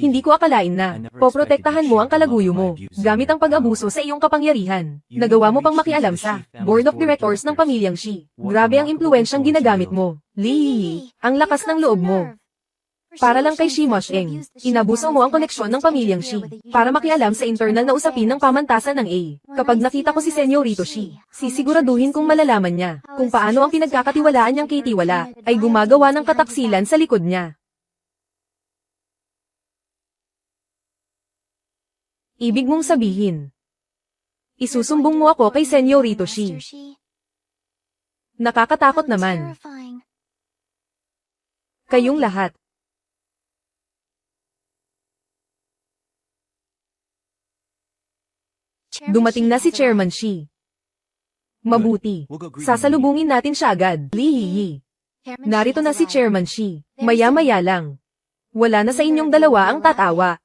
hindi ko akalain na, poprotektahan mo ang kalaguyo mo, gamit ang pag-abuso sa iyong kapangyarihan. Nagawa mo pang makialam sa board of directors ng pamilyang Shi. Grabe ang impluensyang ginagamit mo. Li, ang lakas ng loob mo. Para lang kay Shi Mosheng, inabuso mo ang koneksyon ng pamilyang Shi para makialam sa internal na usapin ng pamantasan ng A. Kapag nakita ko si Senyorito Shi, sisiguraduhin kong malalaman niya kung paano ang pinagkakatiwalaan niyang kitiwala ay gumagawa ng kataksilan sa likod niya. Ibig mong sabihin, isusumbong mo ako kay Senyorito Shi. Nakakatakot naman. Kayong lahat. Dumating na si Chairman Shi. Mabuti. Sasalubungin natin siya agad. Lihihi. Narito na si Chairman Shi. Maya-maya lang. Wala na sa inyong dalawa ang tatawa.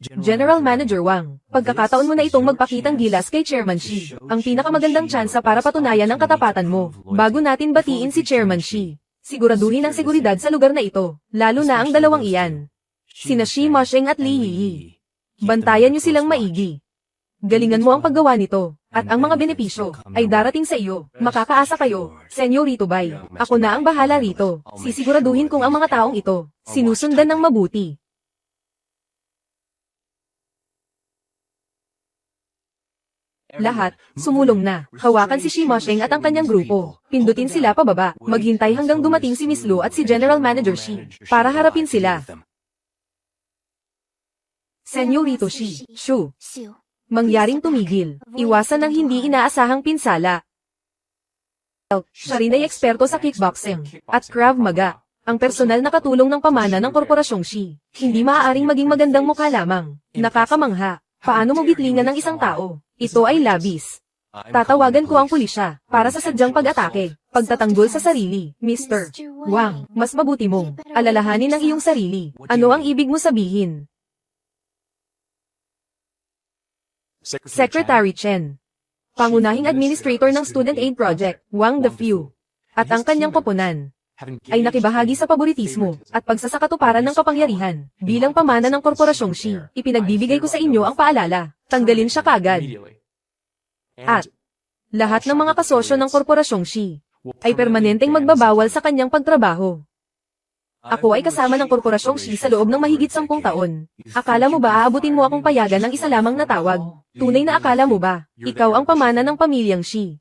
General Manager Wang, pagkakataon mo na itong magpakitang gilas kay Chairman Shi. Ang pinakamagandang tsansa para patunayan ang katapatan mo. Bago natin batiin si Chairman Shi, siguraduhin ang seguridad sa lugar na ito, lalo na ang dalawang iyan. Sina Shi Mosheng at Lihihi. Bantayan niyo silang maigi. Galingan mo ang paggawa nito, at ang mga benepisyo ay darating sa iyo. Makakaasa kayo, Senyorito Bai. Ako na ang bahala rito. Sisiguraduhin kong ang mga taong ito sinusundan ng mabuti. Lahat, sumulong na. Hawakan si Shi Mosheng at ang kanyang grupo. Pindutin sila pababa. Maghintay hanggang dumating si Miss Lu at si General Manager Shi para harapin sila. Senyorito Shi, Shu. Mangyaring tumigil. Iwasan ang hindi inaasahang pinsala. Siya rin ay eksperto sa kickboxing at Krav Maga. Ang personal na katulong ng pamana ng korporasyong Shi. Hindi maaaring maging magandang mukha lamang. Nakakamangha. Paano mo gitlingan ng isang tao? Ito ay labis. Tatawagan ko ang pulisya para sa sadyang pag-atake. Pagtatanggol sa sarili, Mr. Wang, mas mabuti mong alalahanin ang iyong sarili. Ano ang ibig mo sabihin? Secretary Chen, pangunahing administrator ng Student Aid Project, Wang the Few, at ang kanyang koponan, ay nakibahagi sa paboritismo at pagsasakatuparan ng kapangyarihan. Bilang pamana ng korporasyong Shi, ipinagbibigay ko sa inyo ang paalala, tanggalin siya kaagad. At lahat ng mga kasosyo ng korporasyong Shi ay permanenteng magbabawal sa kanyang pagtrabaho. Ako ay kasama ng korporasyong Shi sa loob ng mahigit 10 taon. Akala mo ba aabutin mo akong payagan ng isa lamang na tawag? Tunay na akala mo ba, ikaw ang pamana ng pamilyang Shi?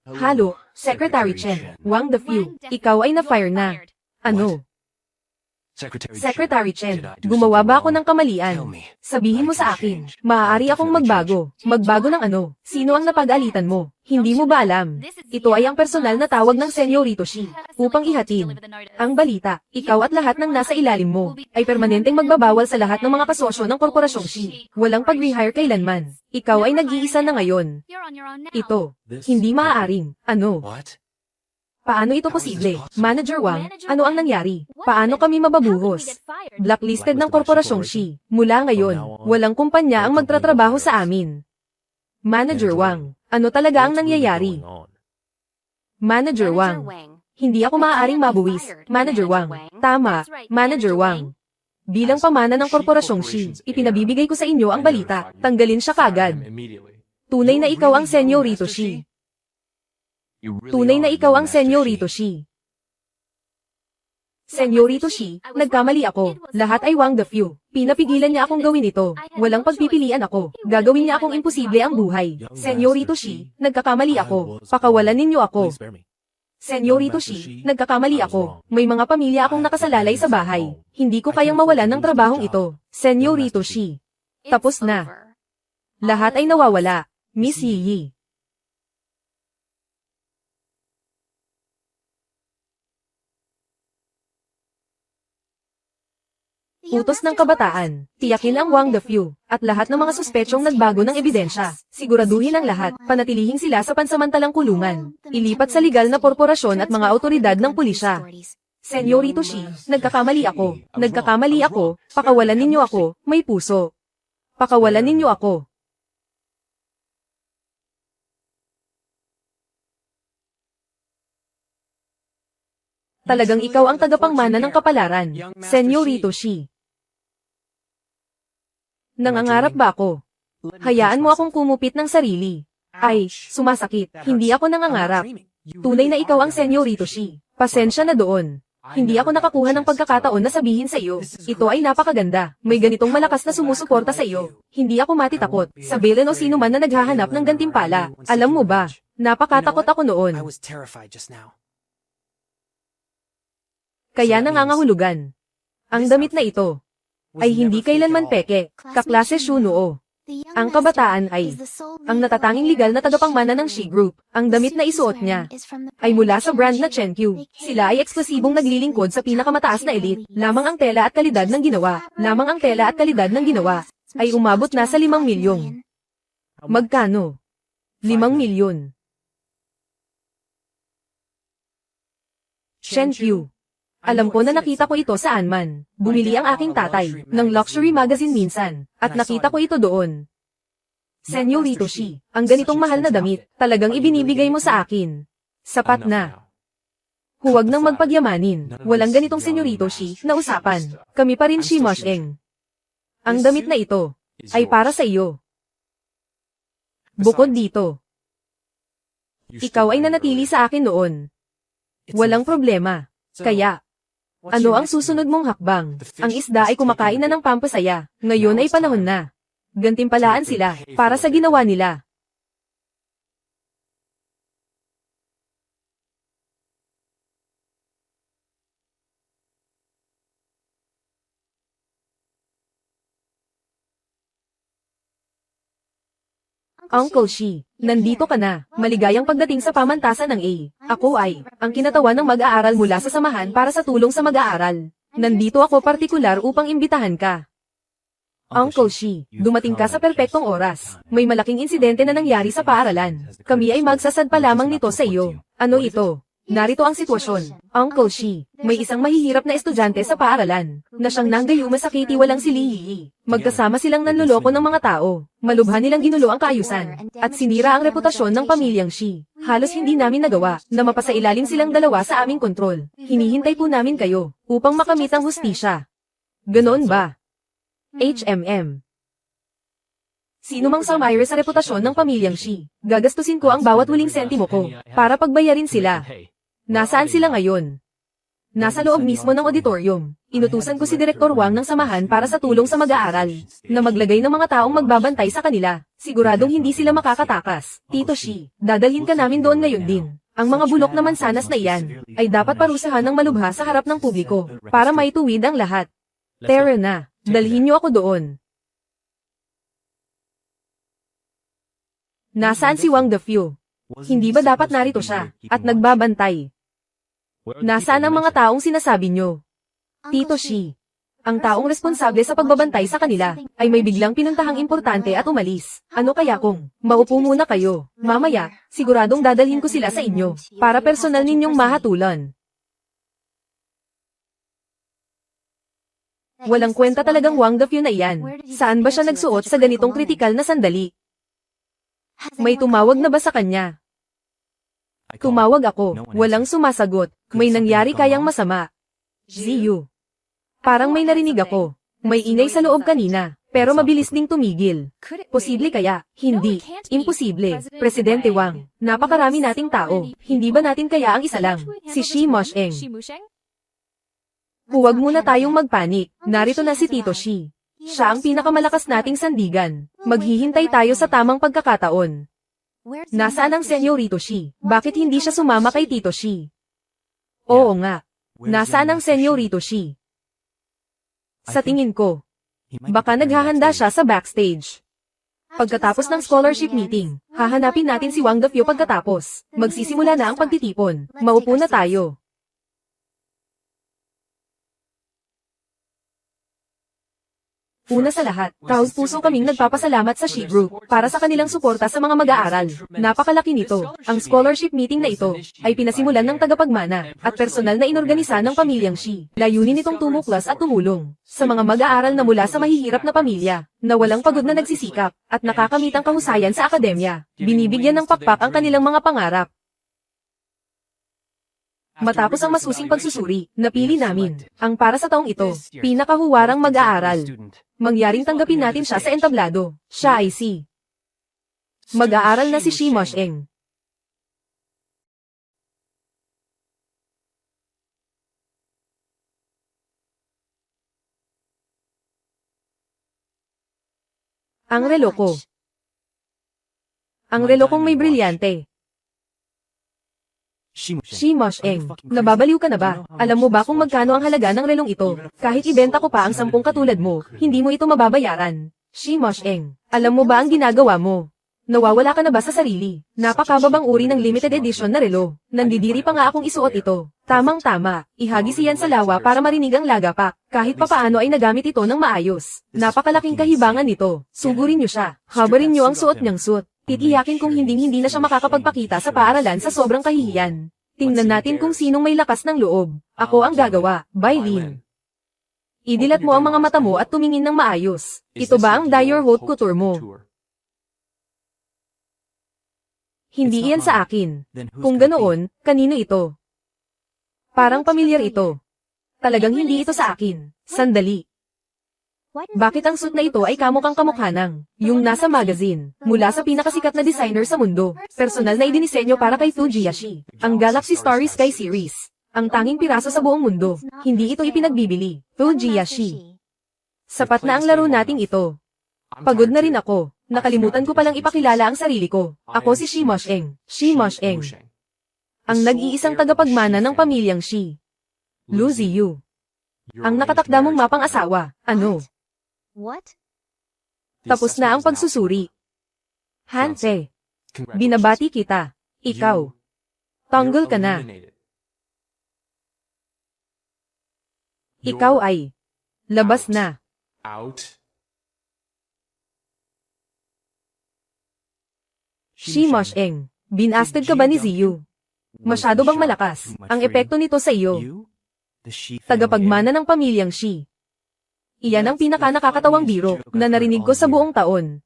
Halo, Secretary Chen, Wang the Few, ikaw ay na-fire na. Ano? Secretary Chen, gumawa ba ako ng kamalian? Sabihin mo sa akin, maaari akong magbago. Magbago ng ano? Sino ang napag-alitan mo? Hindi mo ba alam? Ito ay ang personal na tawag ng Senyorito Shi upang ihatid ang balita. Ikaw at lahat ng nasa ilalim mo ay permanenteng magbabawal sa lahat ng mga kasosyo ng korporasyong Shi. Walang pag-rehire kailanman. Ikaw ay nag-iisa na ngayon. Ito, hindi maaaring. Ano? Paano ito posible? Manager Wang, ano ang nangyari? Paano kami mababuhos? Blacklisted ng korporasyong Shi. Mula ngayon, walang kumpanya ang magtatrabaho sa amin. Manager Wang, ano talaga ang nangyayari? Manager Wang, Hindi ako maaaring mabuwis. Manager Wang. Tama, Manager Wang. Bilang pamana ng korporasyong Shi, ipinabibigay ko sa inyo ang balita. Tanggalin siya kagad. Tunay na ikaw ang Senyorito Shi. Tunay na ikaw ang Senyorito Shi. Senyorito Shi, nagkamali ako. Lahat ay Wang the Few. Pinapigilan niya akong gawin ito. Walang pagpipilian ako. Gagawin niya akong imposible ang buhay. Senyorito Shi, nagkakamali ako. Pakawalan ninyo ako. Senyorito Shi, nagkakamali ako. May mga pamilya akong nakasalalay sa bahay. Hindi ko kayang mawalan ng trabahong ito. Senyorito Shi. Tapos na. Lahat ay nawawala. Miss Yi. Utos ng kabataan, tiyakin ang Wang the Few, at lahat ng mga suspetsyong nagbago ng ebidensya. Siguraduhin ang lahat, panatilihing sila sa pansamantalang kulungan. Ilipat sa legal na korporasyon at mga autoridad ng pulisya. Senyorito Shi, nagkakamali ako. Nagkakamali ako, pakawalan ninyo ako, may puso. Pakawalan ninyo ako. Talagang ikaw ang tagapangmana ng kapalaran, Senyorito Shi. Nangangarap ba ako? Hayaan mo akong kumupit ng sarili. Ay, sumasakit. Hindi ako nangangarap. Tunay na ikaw ang Senyorito Shi. Pasensya na doon. Hindi ako nakakuha ng pagkakataon na sabihin sa iyo. Ito ay napakaganda. May ganitong malakas na sumusuporta sa iyo. Hindi ako matitakot. Sa Belen o sino man na naghahanap ng gantimpala. Alam mo ba? Napakatakot ako noon. Kaya nangangahulugan. Ang damit na ito ay hindi kailanman peke, kaklase Shunuo. Ang kabataan ay ang natatanging legal na tagapangmana ng Shi Group. Ang damit na isuot niya ay mula sa brand na Chenkyu. Sila ay eksklusibong naglilingkod sa pinakamataas na elite. Lamang ang tela at kalidad ng ginawa. Lamang ang tela at kalidad ng ginawa ay umabot na sa 5 milyong. Magkano? 5 milyon. Chenkyu. Alam ko na nakita ko ito saan man. Bumili ang aking tatay ng luxury magazine minsan, at nakita ko ito doon. Senyorito Shi, ang ganitong mahal na damit, talagang ibinibigay mo sa akin. Sapat na. Huwag nang magpagyamanin. Walang ganitong Senyorito Shi na usapan. Kami pa rin Shi Mosheng. Ang damit na ito ay para sa iyo. Bukod dito, ikaw ay nanatili sa akin noon. Walang problema. Kaya, ano ang susunod mong hakbang? Ang isda ay kumakain na ng pampasaya. Ngayon ay panahon na. Gantimpalaan sila para sa ginawa nila. Uncle Shi, nandito ka na. Maligayang pagdating sa pamantasan ng A. Ako ay, ang kinatawan ng mag-aaral mula sa samahan para sa tulong sa mag-aaral. Nandito ako partikular upang imbitahan ka. Uncle Shi, dumating ka sa perpektong oras. May malaking insidente na nangyari sa paaralan. Kami ay magsasad pa lamang nito sa iyo. Ano ito? Narito ang sitwasyon. Uncle Shi, may isang mahihirap na estudyante sa paaralan, na siyang nanggayuma sa walang si Yi. Magkasama silang nanloloko ng mga tao. Malubha nilang ginulo ang kaayusan, at sinira ang reputasyon ng pamilyang Shi. Halos hindi namin nagawa, na mapasailalim silang dalawa sa aming kontrol. Hinihintay po namin kayo, upang makamit ang hustisya. Ganoon ba? HMM. Sino mang sumayre sa reputasyon ng pamilyang Shi, gagastusin ko ang bawat huling sentimo ko, para pagbayarin sila. Nasaan sila ngayon? Nasa loob mismo ng auditorium. Inutusan ko si Direktor Wang ng samahan para sa tulong sa mag-aaral, na maglagay ng mga taong magbabantay sa kanila. Siguradong hindi sila makakatakas. Tito Shi, dadalhin ka namin doon ngayon din. Ang mga bulok na mansanas na iyan, ay dapat parusahan ng malubha sa harap ng publiko, para maituwid ang lahat. Tara na, dalhin niyo ako doon. Nasaan si Wang the Few? Hindi ba dapat narito siya, at nagbabantay? Nasaan ang mga taong sinasabi nyo? Tito Shi, ang taong responsable sa pagbabantay sa kanila, ay may biglang pinuntahang importante at umalis. Ano kaya kung, maupo muna kayo, mamaya, siguradong dadalhin ko sila sa inyo, para personal ninyong mahatulan. Walang kwenta talagang Wang the Few na iyan. Saan ba siya nagsuot sa ganitong kritikal na sandali? May tumawag na ba sa kanya? Tumawag ako, walang sumasagot. May nangyari kayang masama. Ziyu. Parang may narinig ako. May ingay sa loob kanina, pero mabilis ding tumigil. Posible kaya? Hindi. Imposible. Presidente Wang, napakarami nating tao. Hindi ba natin kaya ang isa lang? Si Shi Mosheng. Huwag muna tayong magpanik. Narito na si Tito Shi. Siya ang pinakamalakas nating sandigan. Maghihintay tayo sa tamang pagkakataon. Nasaan ang Senyorito Shi? Bakit hindi siya sumama kay Tito Shi? Oo nga. Nasaan ang Senyorito Shi? Sa tingin ko, baka naghahanda siya sa backstage. Pagkatapos ng scholarship meeting, hahanapin natin si Wang Dafyo pagkatapos. Magsisimula na ang pagtitipon. Maupo na tayo. Una sa lahat, taos-puso kaming nagpapasalamat sa Shi Group para sa kanilang suporta sa mga mag-aaral. Napakalaki nito. Ang scholarship meeting na ito ay pinasimulan ng tagapagmana at personal na inorganisa ng pamilyang Shi. Layunin nitong tumuklas at tumulong sa mga mag-aaral na mula sa mahihirap na pamilya na walang pagod na nagsisikap at nakakamit ang kahusayan sa akademya. Binibigyan ng pakpak ang kanilang mga pangarap. Matapos ang masusing pagsusuri, napili namin ang para sa taong ito, pinakahuwarang mag-aaral. Mangyaring tanggapin natin siya sa entablado. Siya ay si mag-aaral na si Shi Mosheng. Ang relo ko. Ang relo kong may brilyante. Shi Mosheng, nababaliw ka na ba? Alam mo ba kung magkano ang halaga ng relong ito? Kahit ibenta ko pa ang 10 katulad mo, hindi mo ito mababayaran. Shi Mosheng, alam mo ba ang ginagawa mo? Nawawala ka na ba sa sarili? Napakababang uri ng limited edition na relo. Nandidiri pa nga akong isuot ito. Tamang-tama, ihagis iyan sa lawa para marinig ang lagapak. Kahit papaano ay nagamit ito ng maayos. Napakalaking kahibangan nito. Sugurin niyo siya. Habarin niyo ang suot niyang suit. Titiyakin kung hindi na siya makakapagpakita sa paaralan sa sobrang kahihiyan. Tingnan natin kung sinong may lakas ng loob. Ako ang gagawa, Bailin. Idilat mo ang mga mata mo at tumingin ng maayos. Ito ba ang Dior Haute Couture mo? Hindi iyan sa akin. Kung ganoon, kanino ito? Parang pamilyar ito. Talagang hindi ito sa akin. Sandali. Bakit ang suit na ito ay kamukhang kamukha ng yung nasa magazine, mula sa pinakasikat na designer sa mundo, personal na idinisenyo para kay Fujiyashi, ang Galaxy Starry Sky Series, ang tanging piraso sa buong mundo, hindi ito ipinagbibili, Fujiyashi. Sapat na ang laro nating ito. Pagod na rin ako, nakalimutan ko palang ipakilala ang sarili ko, ako si Shi Mosheng, Shi Mosheng, ang nag-iisang tagapagmana ng pamilyang Shi. Lu Ziyu, ang nakatakda mong mapang asawa, ano? What? Tapos na ang pagsusuri. Hanse, binabati kita. Ikaw. Tanggol ka na. Ikaw ay labas na. Out. Shi Mosheng, binasted ka ba ni Ziyu? Masyado bang malakas ang epekto nito sa iyo? Tagapagmana ng pamilyang Shi. Iyan ang pinaka-nakakatawang biro na narinig ko sa buong taon.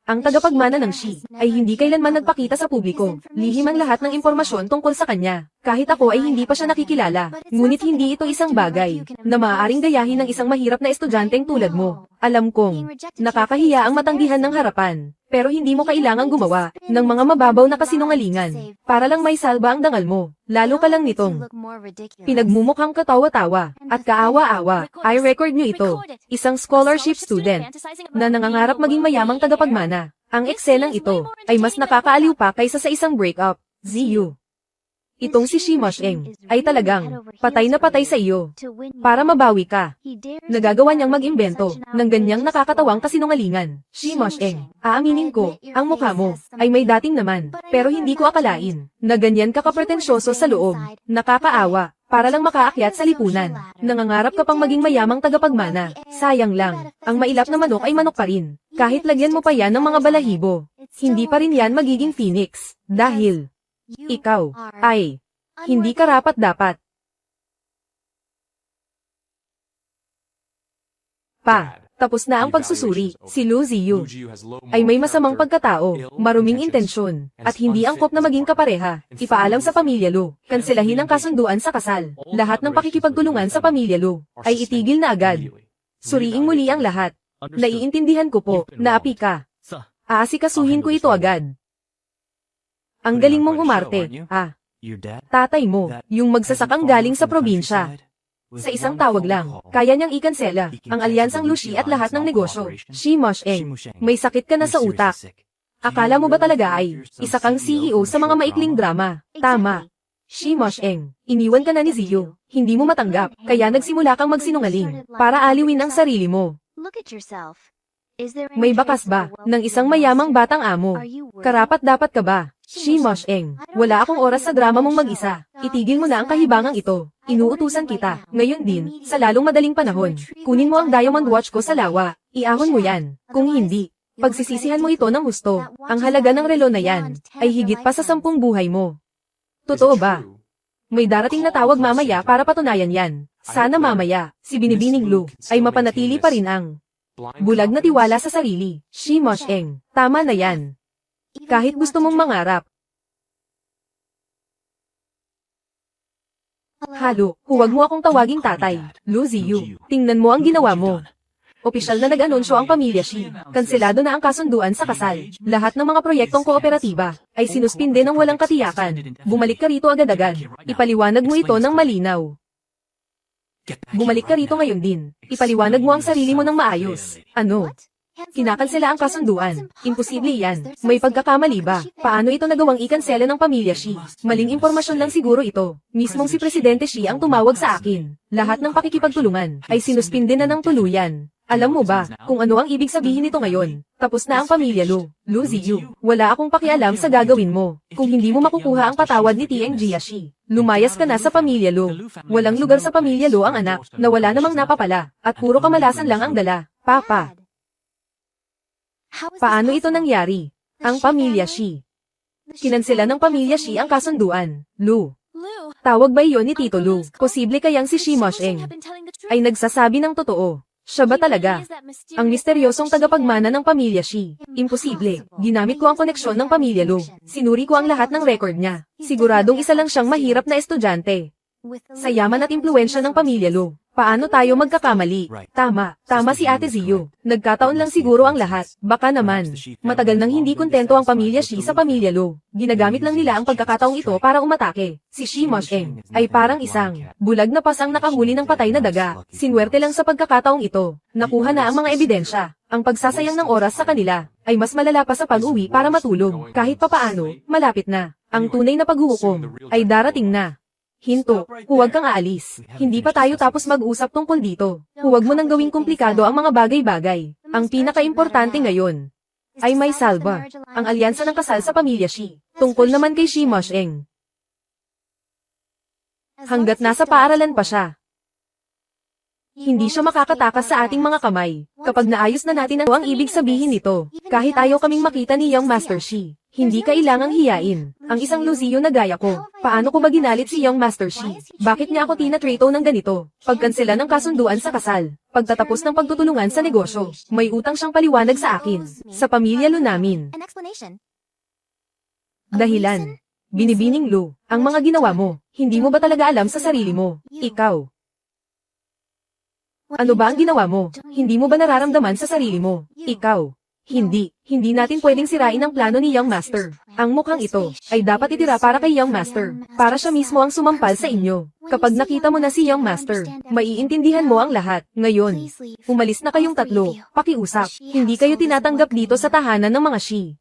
Ang tagapagmana ng Shi ay hindi kailanman nagpakita sa publiko. Lihim ang lahat ng impormasyon tungkol sa kanya. Kahit ako ay hindi pa siya nakikilala. Ngunit hindi ito isang bagay na maaaring gayahin ng isang mahirap na estudyanteng tulad mo. Alam kong nakakahiya ang matanggihan ng harapan. Pero hindi mo kailangang gumawa ng mga mababaw na kasinungalingan para lang may salba ang dangal mo. Lalo ka lang nitong pinagmumukhang katawa-tawa at kaawa-awa. I record nyo ito. Isang scholarship student na nangangarap maging mayamang tagapagmana. Ang eksenang ito ay mas nakakaaliw pa kaysa sa isang breakup. Ziyu. Itong si Shi Mosheng ay talagang patay na patay sa iyo. Para mabawi ka, nagagawa niyang mag-imbento ng ganyang nakakatawang kasinungalingan. Shi Mosheng, aaminin ko, ang mukha mo ay may dating naman, pero hindi ko akalain na ganyan ka kapretensyoso sa loob. Nakakaawa, para lang makaakyat sa lipunan. Nangangarap ka pang maging mayamang tagapagmana. Sayang lang, ang mailap na manok ay manok pa rin. Kahit lagyan mo pa yan ng mga balahibo, hindi pa rin yan magiging phoenix. Dahil ikaw ay hindi karapat-dapat. Tapos na ang pagsusuri. Si Lu Ziyu ay may masamang pagkatao, maruming intensyon, at hindi angkop na maging kapareha. Ipaalam sa pamilya Lu, kanselahin ang kasunduan sa kasal. Lahat ng pakikipagtulungan sa pamilya Lu ay itigil na agad. Suriing muli ang lahat. Naiintindihan ko po, naapi ka. Aasikasuhin ko ito agad. Ang galing mong umarte, tatay mo, yung magsasakang galing sa probinsya. Sa isang tawag lang, kaya niyang ikansela ang alyansang Lushi at lahat ng negosyo. Shi Mosheng, may sakit ka na sa utak. Akala mo ba talaga ay isa kang CEO sa mga maikling drama? Tama. Shi Mosheng, iniwan ka na ni Ziyu. Hindi mo matanggap, kaya nagsimula kang magsinungaling para aliwin ang sarili mo. Look at yourself. Is there May bakas ba ng isang mayamang batang amo? Karapat dapat ka ba? Shi Mosheng, wala akong oras sa drama mong mag-isa. Itigil mo na ang kahibangang ito. Inuutusan kita. Ngayon din, sa lalong madaling panahon, kunin mo ang diamond watch ko sa lawa. Iahon mo yan. Kung hindi, pagsisisihan mo ito ng husto. Ang halaga ng relo na yan ay higit pa sa 10 buhay mo. Totoo ba? May darating na tawag mamaya para patunayan yan. Sana mamaya, si Binibining Lu ay mapanatili pa rin ang bulag na tiwala sa sarili. Shi Mosheng, tama na yan. Kahit gusto mong mangarap. Halo, huwag mo akong tawaging tatay. Lu Ziyu, tingnan mo ang ginawa mo. Opisyal na nag-anunsyo ang pamilya Shi. Kanselado na ang kasunduan sa kasal. Lahat ng mga proyektong kooperatiba ay sinuspinde ng walang katiyakan. Bumalik ka rito agad-agad. Ipaliwanag mo ito ng malinaw. Bumalik ka rito ngayon din. Ipaliwanag mo ang sarili mo ng maayos. Ano? Kinakansela ang kasunduan. Imposible yan. May pagkakamali ba? Paano ito nagawang ikansela ng pamilya Shi? Maling impormasyon lang siguro ito. Mismong si Presidente Shi ang tumawag sa akin. Lahat ng pakikipagtulungan ay sinuspinde na ng tuluyan. Alam mo ba kung ano ang ibig sabihin nito ngayon? Tapos na ang pamilya Lu Ziyu. Wala akong pakialam sa gagawin mo. Kung hindi mo makukuha ang patawad ni Tieng Jiashi, lumayas ka na sa pamilya Lu. Walang lugar sa pamilya Lu ang anak na wala namang napapala at puro kamalasan lang ang dala. Papa. Paano ito nangyari? Ang pamilya Shi. Kinansela ng pamilya Shi ang kasunduan. Lu. Tawag ba iyon ni Tito Lu? Posible kayang si Shi Mosheng ay nagsasabi ng totoo. Siya ba talaga ang misteryosong tagapagmana ng pamilya Shi? Imposible. Ginamit ko ang koneksyon ng pamilya Lu. Sinuri ko ang lahat ng record niya. Siguradong isa lang siyang mahirap na estudyante. Sa yaman at impluensya ng pamilya Lu. Paano tayo magkakamali? Tama si Ate Ziyu. Nagkataon lang siguro ang lahat. Baka naman, matagal nang hindi kontento ang pamilya Shi sa pamilya Lu. Ginagamit lang nila ang pagkakataong ito para umatake. Si Shi Mosheng ay parang isang bulag na pasang nakahuli ng patay na daga. Sinwerte lang sa pagkakataong ito. Nakuha na ang mga ebidensya. Ang pagsasayang ng oras sa kanila ay mas malala pa sa pag-uwi para matulog. Kahit papaano, malapit na. Ang tunay na paghuhukom ay darating na. Hinto, huwag kang aalis. Hindi pa tayo tapos mag-usap tungkol dito. Huwag mo nang gawing komplikado ang mga bagay-bagay. Ang pinaka-importante ngayon ay may salba. Ang alyansa ng kasal sa pamilya Shi. Tungkol naman kay Shi Mosheng. Hanggat nasa paaralan pa siya, hindi siya makakatakas sa ating mga kamay. Kapag naayos na natin ang ibig sabihin nito, kahit ayaw kaming makita ni Young Master Shi, hindi kailangang hiyain. Ang isang Lu Ziyu na gaya ko, paano ko ba ginalit si Young Master Shi? Bakit niya ako tinatrato ng ganito? Pagkansela ng kasunduan sa kasal, pagtatapos ng pagtutulungan sa negosyo, may utang siyang paliwanag sa akin, sa pamilya Lu namin. Dahilan. Binibining Lu, ang mga ginawa mo, hindi mo ba talaga alam sa sarili mo? Ikaw. Ano ba ang ginawa mo? Hindi mo ba nararamdaman sa sarili mo? Ikaw. Hindi natin pwedeng sirain ang plano ni Young Master. Ang mukhang ito ay dapat itira para kay Young Master, para siya mismo ang sumampal sa inyo. Kapag nakita mo na si Young Master, maiintindihan mo ang lahat. Ngayon, umalis na kayong tatlo, pakiusap. Hindi kayo tinatanggap dito sa tahanan ng mga Shi.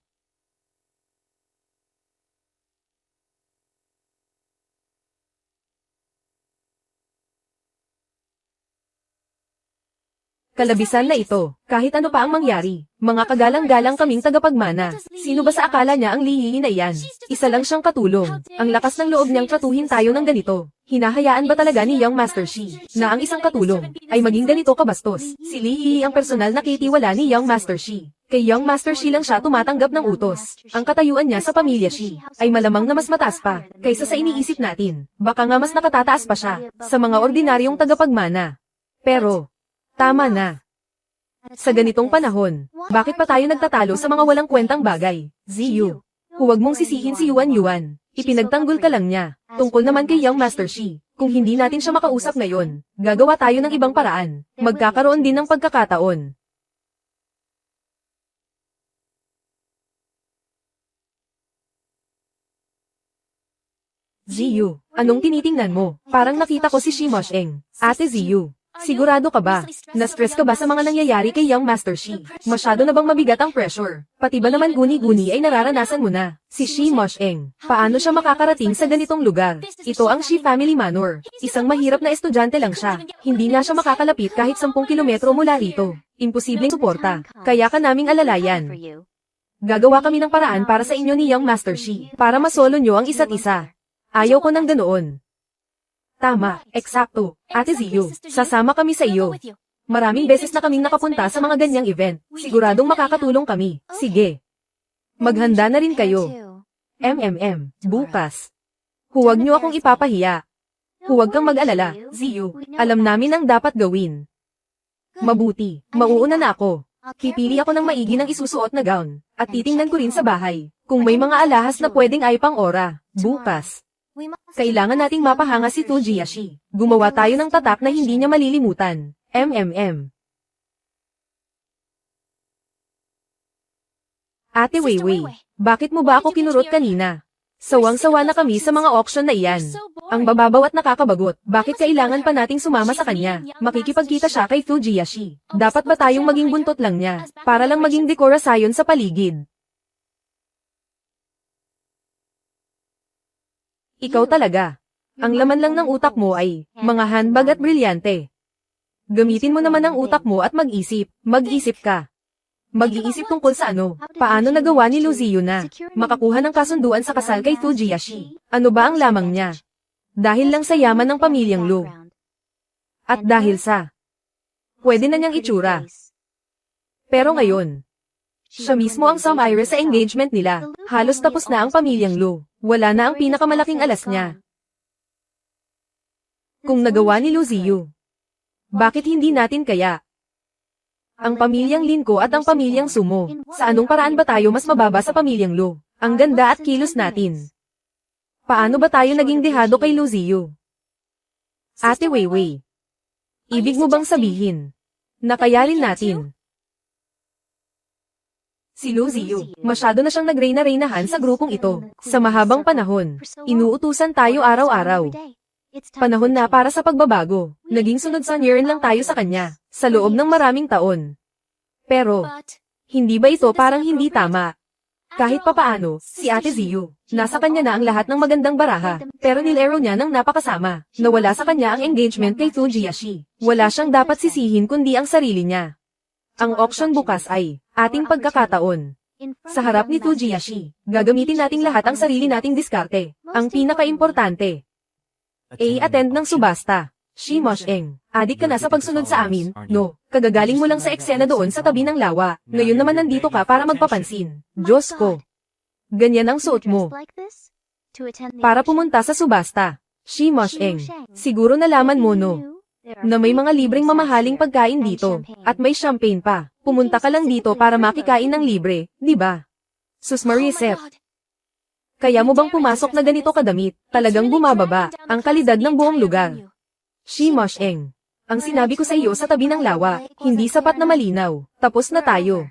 Kalabisan na ito, kahit ano pa ang mangyari. Mga kagalang-galang kaming tagapagmana. Sino ba sa akala niya ang lihiin na iyan? Isa lang siyang katulong. Ang lakas ng loob niyang tratuhin tayo ng ganito. Hinahayaan ba talaga ni Young Master Shi na ang isang katulong ay maging ganito kabastos? Si Li ang personal na kitiwala ni Young Master Shi. Kay Young Master Shi lang siya tumatanggap ng utos. Ang katayuan niya sa pamilya Shi ay malamang na mas mataas pa kaysa sa iniisip natin. Baka nga mas nakatataas pa siya sa mga ordinaryong tagapagmana. Pero, tama na. Sa ganitong panahon, bakit pa tayo nagtatalo sa mga walang kwentang bagay? Ziyu, huwag mong sisihin si Yuan Yuan. Ipinagtanggol ka lang niya. Tungkol naman kay Young Master Shi, kung hindi natin siya makausap ngayon, gagawa tayo ng ibang paraan. Magkakaroon din ng pagkakataon. Ziyu, anong tinitingnan mo? Parang nakita ko si Shi Mosheng. Ate Ziyu, sigurado ka ba? Na-stress ka ba sa mga nangyayari kay Young Master Shi? Masyado na bang mabigat ang pressure? Pati ba naman guni-guni ay nararanasan mo na? Si Shi Mosheng, paano siya makakarating sa ganitong lugar? Ito ang Shi Family Manor. Isang mahirap na estudyante lang siya. Hindi nga siya makakalapit kahit 10 kilometro mula rito. Imposibleng suporta. Kaya ka naming alalayan. Gagawa kami ng paraan para sa inyo ni Young Master Shi, para masolo nyo ang isa't isa. Ayaw ko ng ganoon. Tama, eksakto. Ate Ziyu, sasama kami sa iyo. Maraming beses na kaming nakapunta sa mga ganyang event. Siguradong makakatulong kami. Sige. Maghanda na rin kayo. Bukas. Huwag niyo akong ipapahiya. Huwag kang mag-alala, Ziyu. Alam namin ang dapat gawin. Mabuti, mauuna na ako. Pipili ako ng maigi ng isusuot na gown, at titingnan ko rin sa bahay, kung may mga alahas na pwedeng ay pang ora. Bukas. Kailangan nating mapahanga si Tu Jiashi. Gumawa tayo ng tatak na hindi niya malilimutan. Ate Weiwei, bakit mo ba ako kinurot kanina? Sawang-sawa na kami sa mga auction na iyan. Ang bababaw at nakakabagot, bakit kailangan pa nating sumama sa kanya? Makikipagkita siya kay Tu Jiashi. Dapat ba tayong maging buntot lang niya, para lang maging dekorasyon sa paligid? Ikaw talaga. Ang laman lang ng utak mo ay mga handbag at brilyante. Gamitin mo naman ang utak mo at mag-isip. Mag-isip ka. Mag-iisip tungkol sa ano, paano nagawa ni Lu Ziyu na makakuha ng kasunduan sa kasal kay Tu Jiashi. Ano ba ang lamang niya? Dahil lang sa yaman ng pamilyang Lu. At dahil sa pwede na niyang itsura. Pero ngayon, siya mismo ang sumire sa engagement nila. Halos tapos na ang pamilyang Lu. Wala na ang pinakamalaking alas niya. Kung nagawa ni Lu Ziyu, bakit hindi natin kaya? Ang pamilyang Lin ko at ang pamilyang Sumo, sa anong paraan ba tayo mas mababa sa pamilyang Lu? Ang ganda at kilos natin. Paano ba tayo naging dehado kay Lu Ziyu? Ate Weiwei, ibig mo bang sabihin na kayarin natin? Si Lu Ziyu, masyado na siyang nagreyna-reynahan sa grupong ito. Sa mahabang panahon, inuutusan tayo araw-araw. Panahon na para sa pagbabago. Naging sunod sa Niren lang tayo sa kanya, sa loob ng maraming taon. Pero, hindi ba ito parang hindi tama? Kahit papaano, si Ate Ziyu, nasa kanya na ang lahat ng magandang baraha, pero nilero niya ng napakasama. Nawala sa kanya ang engagement kay Tu Jiashi. Wala siyang dapat sisihin kundi ang sarili niya. Ang auction bukas ay ating pagkakataon. Sa harap ni Tu Jiashi, gagamitin nating lahat ang sarili nating diskarte. Ang pinaka-importante, attend ng subasta. Shi Mosheng, adik ka na sa pagsunod sa amin, no? Kagagaling mo lang sa eksena doon sa tabi ng lawa. Ngayon naman nandito ka para magpapansin. Diyos ko. Ganyan ang suot mo. Para pumunta sa subasta. Shi Mosheng, siguro nalaman mo no? Na may mga libreng mamahaling pagkain dito, at may champagne pa. Pumunta ka lang dito para makikain ng libre, di ba? Sus Marisette. Kaya mo bang pumasok na ganito kadamit? Talagang bumababa ang kalidad ng buong lugar. Shi Mosheng, ang sinabi ko sa iyo sa tabi ng lawa, hindi sapat na malinaw. Tapos na tayo.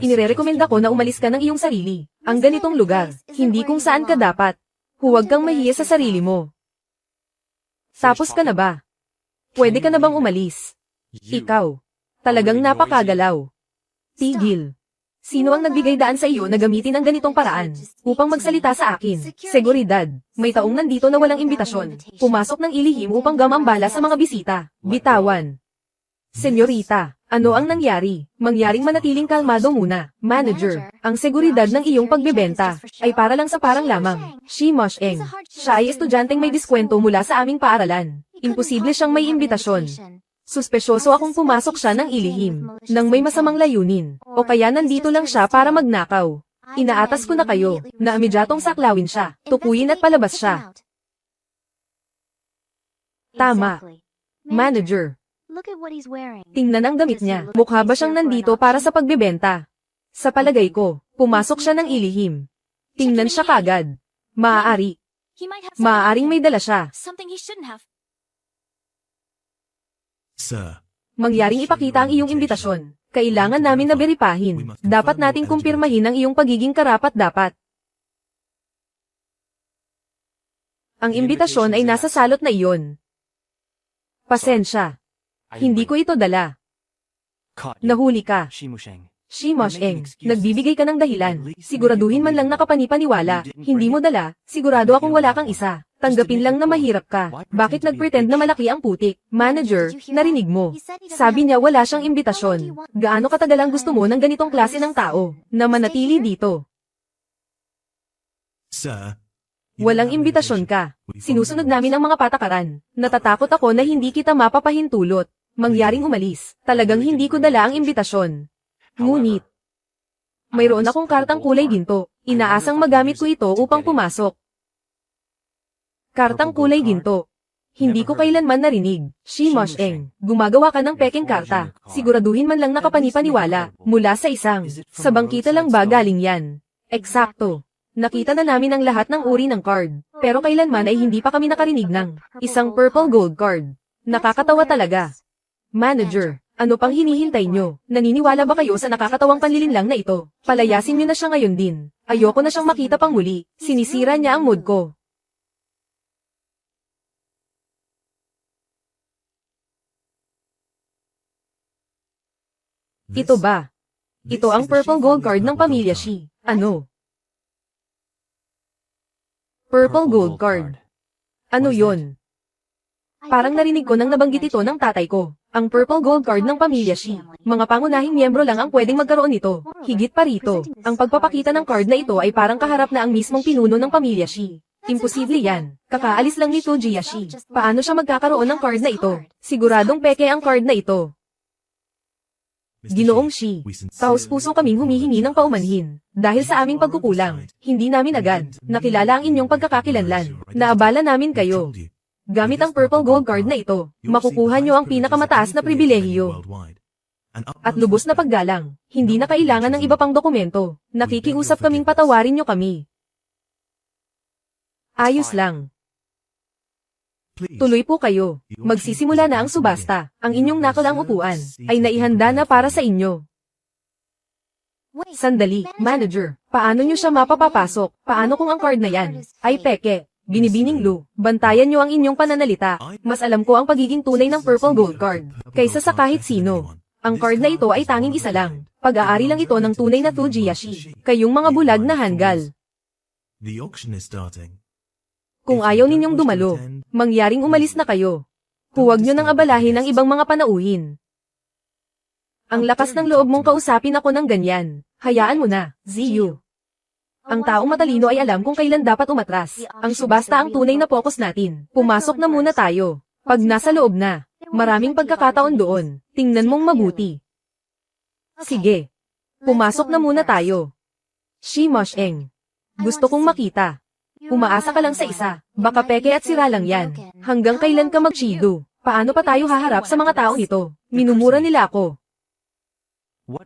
Inirerekomenda ko na umalis ka ng iyong sarili. Ang ganitong lugar, hindi kung saan ka dapat. Huwag kang mahiya sa sarili mo. Tapos ka na ba? Pwede ka na bang umalis? Ikaw. Talagang napakagalaw. Tigil. Sino ang nagbigay daan sa iyo na gamitin ang ganitong paraan upang magsalita sa akin? Seguridad. May taong nandito na walang imbitasyon. Pumasok ng ilihim upang gamambala sa mga bisita. Bitawan. Senyorita, ano ang nangyari? Mangyaring manatiling kalmado muna. Manager, ang seguridad ng iyong pagbebenta ay para lang sa parang lamang. Shi Mosheng, siya ay estudyanteng may diskwento mula sa aming paaralan. Imposible siyang may imbitasyon. Suspesyoso akong pumasok siya ng ilihim, nang may masamang layunin, o kaya nandito lang siya para magnakaw. Inaatas ko na kayo, na amidyatong saklawin siya, tukuyin at palabas siya. Tama. Manager, Look at what he's wearing. Tingnan ang damit niya. Mukha ba siyang nandito para sa pagbebenta? Sa palagay ko, pumasok siya ng ilihim. Tingnan siya kagad. Maaari. He might have Maaaring may dala siya. something he shouldn't have. Sir, Mangyaring ipakita ang iyong imbitasyon. Kailangan namin na beripahin. Dapat nating kumpirmahin ang iyong pagiging karapat-dapat. Ang imbitasyon ay nasa salot na iyon. Pasensya. Hindi ko ito dala. Caught you. Nahuli ka. Shi Musheng. Shi Mosheng, nagbibigay ka ng dahilan. Siguraduhin man lang nakapanipaniwala. Hindi mo dala, sigurado akong wala kang isa. Tanggapin lang na mahirap ka. Bakit nagpretend na malaki ang putik? Manager, narinig mo. Sabi niya wala siyang imbitasyon. Gaano katagal ang gusto mo ng ganitong klase ng tao na manatili dito? sir. Walang imbitasyon ka. Sinusunod namin ang mga patakaran. Natatakot ako na hindi kita mapapahintulot. Mangyaring umalis. Talagang hindi ko dala ang imbitasyon. Ngunit, mayroon akong kartang kulay ginto. Inaasang magamit ko ito upang pumasok. Kartang kulay ginto. Hindi ko kailanman narinig. Shi Mosheng, gumagawa ka ng pekeng karta. Siguraduhin man lang nakapanipaniwala. Mula sa isang. Sa bangkita lang ba galing yan? Eksakto. Nakita na namin ang lahat ng uri ng card. Pero kailanman ay hindi pa kami nakarinig ng isang purple gold card. Nakakatawa talaga. Manager, ano pang hinihintay nyo? Naniniwala ba kayo sa nakakatawang panlilinlang na ito? Palayasin nyo na siya ngayon din. Ayoko na siyang makita pang muli. Sinisira niya ang mood ko. Ito ba? Ito ang purple gold card ng pamilya Shi. Ano? Purple gold card. Ano yon? Parang narinig ko nang nabanggit ito ng tatay ko. Ang purple gold card ng pamilya Shi. Mga pangunahing miyembro lang ang pwedeng magkaroon nito. Higit pa rito, ang pagpapakita ng card na ito ay parang kaharap na ang mismong pinuno ng pamilya Shi. Imposible yan. Kakaalis lang ni Fujiya Shi. Paano siya magkakaroon ng card na ito? Siguradong peke ang card na ito. Ginoong Shi, taos-puso kaming humihingi ng paumanhin. Dahil sa aming pagkukulang, hindi namin agad nakilala ang inyong pagkakakilanlan. Naabala namin kayo. Gamit ang purple gold card na ito, makukuha nyo ang pinakamataas na pribilehiyo. At lubos na paggalang, hindi na kailangan ng iba pang dokumento. Nakikiusap kaming patawarin nyo kami. Ayos lang. Tuloy po kayo. Magsisimula na ang subasta. Ang inyong nakalang upuan ay naihanda na para sa inyo. Sandali, manager. Paano nyo siya mapapapasok? Paano kung ang card na yan ay peke? Binibining Lu, bantayan nyo ang inyong pananalita. Mas alam ko ang pagiging tunay ng purple gold card kaysa sa kahit sino. Ang card na ito ay tanging isa lang. Pag-aari lang ito ng tunay na Fujiya Shi. Kayong mga bulag na hanggal. The auction is starting. Kung ayaw ninyong dumalo, mangyaring umalis na kayo. Huwag nyo nang abalahin ang ibang mga panauhin. Ang lakas ng loob mong kausapin ako ng ganyan. Hayaan mo na, Ziyu. Ang taong matalino ay alam kung kailan dapat umatras. Ang subasta ang tunay na focus natin. Pumasok na muna tayo. Pag nasa loob na, maraming pagkakataon doon. Tingnan mong mabuti. Sige. Pumasok na muna tayo. Shi Mosheng. Gusto kong makita. Umaasa ka lang sa isa. Baka peke at sira lang yan. Hanggang kailan ka mag-shido? Paano pa tayo haharap sa mga taong ito? Minumura nila ako.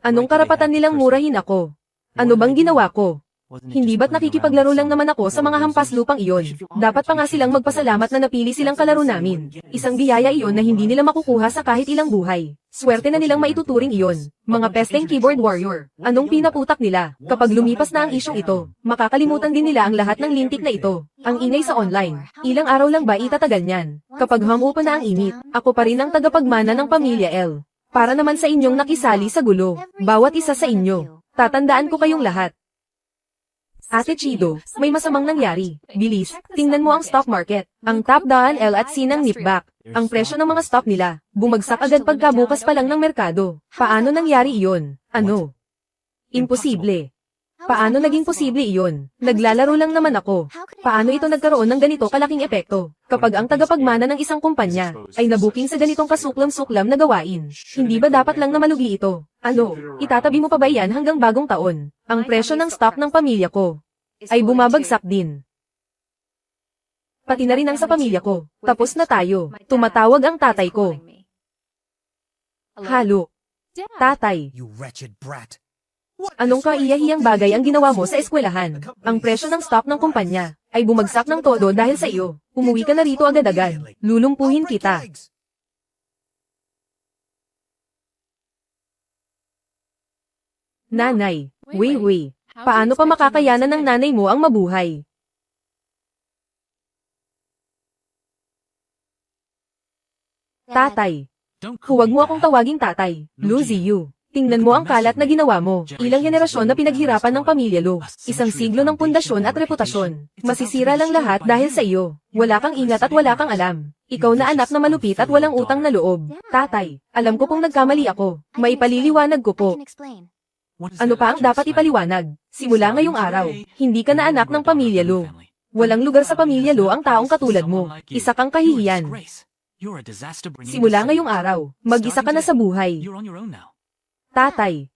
Anong karapatan nilang murahin ako? Ano bang ginawa ko? Hindi ba't nakikipaglaro lang naman ako sa mga hampas lupang iyon? Dapat pa nga silang magpasalamat na napili silang kalaro namin. Isang biyaya iyon na hindi nila makukuha sa kahit ilang buhay. Swerte na nilang maituturing iyon. Mga pesteng keyboard warrior. Anong pinaputak nila? Kapag lumipas na ang isyong ito, makakalimutan din nila ang lahat ng lintik na ito. Ang ingay sa online. Ilang araw lang ba itatagal niyan? Kapag humupa na ang init, ako pa rin ang tagapagmana ng pamilya L. Para naman sa inyong nakisali sa gulo. Bawat isa sa inyo. Tatandaan ko kayong lahat. Ate Chido, may masamang nangyari. Bilis, tingnan mo ang stock market. Ang top daan L at C ng nipback. Ang presyo ng mga stock nila, bumagsak agad pagkabukas pa lang ng merkado. Paano nangyari iyon? Ano? Imposible. Paano naging posible iyon? Naglalaro lang naman ako. Paano ito nagkaroon ng ganito kalaking epekto? Kapag ang tagapagmana ng isang kumpanya ay nabuking sa ganitong kasuklam-suklam na gawain, hindi ba dapat lang na malugi ito? Ano, itatabi mo pa ba yan hanggang bagong taon? Ang presyo ng stock ng pamilya ko ay bumabagsak din. Pati na rin ang sa pamilya ko. Tapos na tayo. Tumatawag ang tatay ko. Halo. Tatay. You wretched brat. Anong kaiyahiyang bagay ang ginawa mo sa eskwelahan? Ang presyo ng stock ng kumpanya ay bumagsak ng todo dahil sa iyo. Umuwi ka na rito agad-agad. Lulumpuhin kita. Nanay. Wei. Paano pa makakayanan ng nanay mo ang mabuhay? Tatay. Huwag mo akong tawaging tatay. Lu Ziyu. Tingnan mo ang kalat na ginawa mo. Ilang henerasyon na pinaghirapan ng pamilya Lu. Isang siglo ng pundasyon at reputasyon. Masisira lang lahat dahil sa iyo. Wala kang ingat at wala kang alam. Ikaw na anak na malupit at walang utang na loob. Tatay, alam ko pong nagkamali ako. Maipaliliwanag ko po. Ano pa ang dapat ipaliwanag? Simula ngayong araw, hindi ka na anak ng pamilya Lu. Walang lugar sa pamilya Lu ang taong katulad mo. Isa kang kahihiyan. Simula ngayong araw, mag-isa ka na sa buhay. Tatay.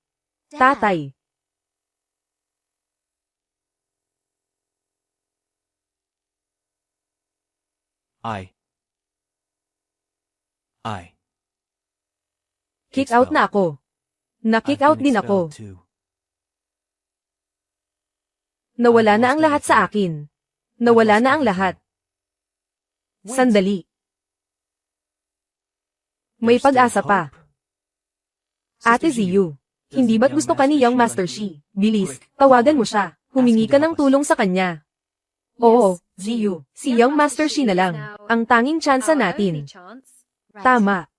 Tatay. Kick out na ako. Na-kick out din ako. Nawala na ang lahat sa akin. Nawala na ang lahat. Sandali. May pag-asa pa. Ate Ziyu, hindi ba't gusto ka ni Young Master Shi? Bilis, tawagan mo siya. Humingi ka ng tulong sa kanya. Oo, Ziyu, si Young Master Shi na lang. Ang tanging tsansa natin. Tama.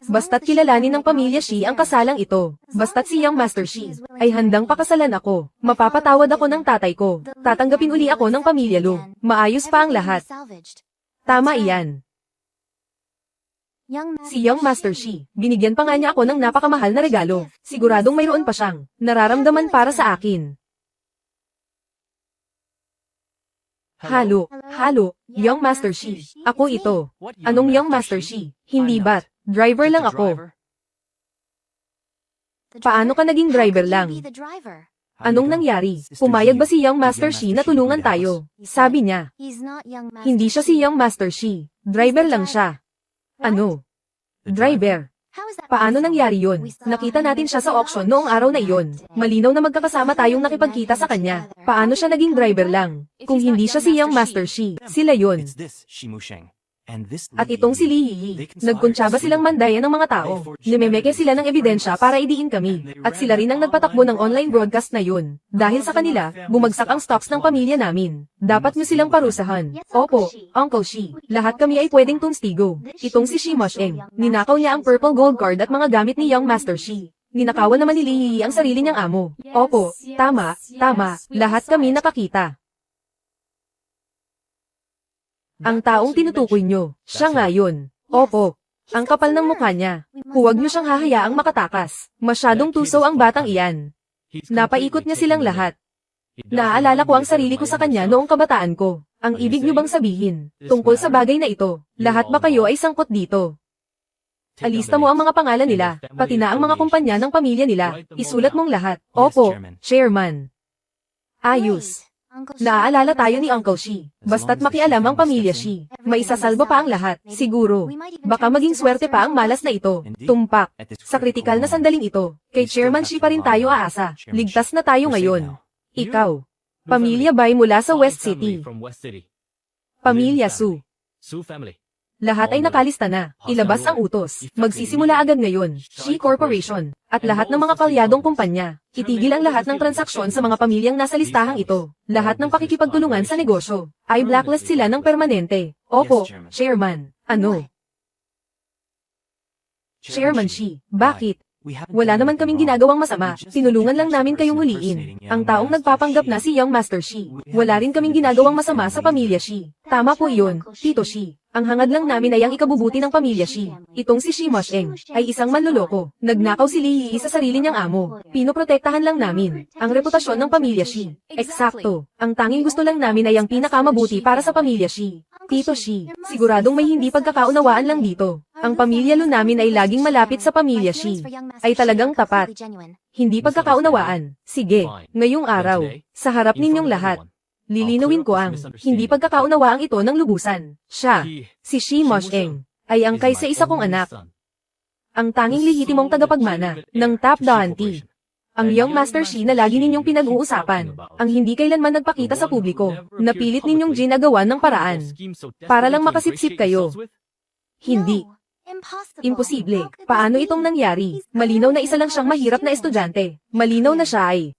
Basta't kilalanin ng pamilya Shi ang kasalang ito. Basta't si Young Master Shi ay handang pakasalan ako. Mapapatawad ako ng tatay ko. Tatanggapin uli ako ng pamilya Lu. Maayos pa ang lahat. Tama iyan. Si Young Master Shi, binigyan pa nga niya ako ng napakamahal na regalo. Siguradong mayroon pa siyang nararamdaman para sa akin. Halo, Young Master Shi. Ako ito. Anong Young Master Shi? Hindi ba't? Driver lang ako. Paano ka naging driver lang? Anong nangyari? Pumayag ba si Young Master Shi na tulungan tayo? Sabi niya. Hindi siya si Young Master Shi. Driver lang siya. Ano? Driver. Paano nangyari yun? Nakita natin siya sa auction noong araw na iyon. Malinaw na magkakasama tayong nakipagkita sa kanya. Paano siya naging driver lang? Kung hindi siya si Young Master Shi, sila yun. At itong si Li Yi. Nagkuntsaba silang mandayan ng mga tao. Nimemeke sila ng ebidensya para idiin kami. At sila rin ang nagpatakbo ng online broadcast na yun. Dahil sa kanila, bumagsak ang stocks ng pamilya namin. Dapat nyo silang parusahan. Opo, Uncle Shi. Lahat kami ay pwedeng tumstigo. Itong si Shi Mosheng. Ninakaw niya ang purple gold card at mga gamit ni Young Master Shi. Ninakawan naman ni Li Yi ang sarili niyang amo. Opo, tama. Lahat kami nakakita. Ang taong tinutukoy nyo, siya nga yun. Opo. Ang kapal ng mukha niya. Huwag nyo siyang hahayaang makatakas. Masyadong tuso ang batang iyan. Napaikot niya silang lahat. Naaalala ko ang sarili ko sa kanya noong kabataan ko. Ang ibig nyo bang sabihin, tungkol sa bagay na ito, lahat ba kayo ay sangkot dito? Alista mo ang mga pangalan nila, pati na ang mga kumpanya ng pamilya nila. Isulat mong lahat. Opo, Chairman. Ayos. Naaalala tayo ni Uncle Shi. Basta't makialam ang pamilya Shi. Maisasalba pa ang lahat, siguro. Baka maging swerte pa ang malas na ito. Tumpak. Sa kritikal na sandaling ito, kay Chairman Shi pa rin tayo aasa. Ligtas na tayo ngayon. Ikaw. Pamilya Bai mula sa West City. Pamilya Su. Lahat ay nakalista na. Ilabas ang utos. Magsisimula agad ngayon. Shi Corporation. At lahat ng mga kalyadong kumpanya. Itigil ang lahat ng transaksyon sa mga pamilyang nasa listahang ito. Lahat ng pakikipagtulungan sa negosyo. Ay blacklist sila ng permanente. Opo, Chairman. Ano? Chairman Shi. Bakit? Wala naman kaming ginagawang masama. Tinulungan lang namin kayong huliin. Ang taong nagpapanggap na si Young Master Shi. Wala rin kaming ginagawang masama sa pamilya Shi. Tama po iyon, Tito Shi. Ang hangad lang namin ay ang ikabubuti ng pamilya Shi. Itong si Shi Mosheng ay isang manloloko. Nagnakaw si Li Yi sa sarili niyang amo. Pinoprotektahan lang namin ang reputasyon ng pamilya Shi. Eksakto. Ang tanging gusto lang namin ay ang pinakamabuti para sa pamilya Shi. Tito Shi, siguradong may hindi pagkakaunawaan lang dito. Ang pamilya Lu namin ay laging malapit sa pamilya Shi. Ay talagang tapat. Hindi pagkakaunawaan. Sige, ngayong araw, sa harap ninyong lahat, lilinawin ko ang hindi pagkakaunawaang ito ng lubusan. Siya, si Shi Mosheng, ay angkay sa isa kong anak. ang tanging lehitimong tagapagmana ng Top Dante. Ang iyong Master Shi na lagi ninyong pinag-uusapan, ang hindi kailanman nagpakita sa publiko, napilit ninyong ginagawa ng paraan. Para lang makasipsip kayo. Hindi. No. Impossible. Imposible. How could this Paano be? itong nangyari? He's Malinaw na clearly isa lang siyang a mahirap na student. estudyante. Malinaw na siya ay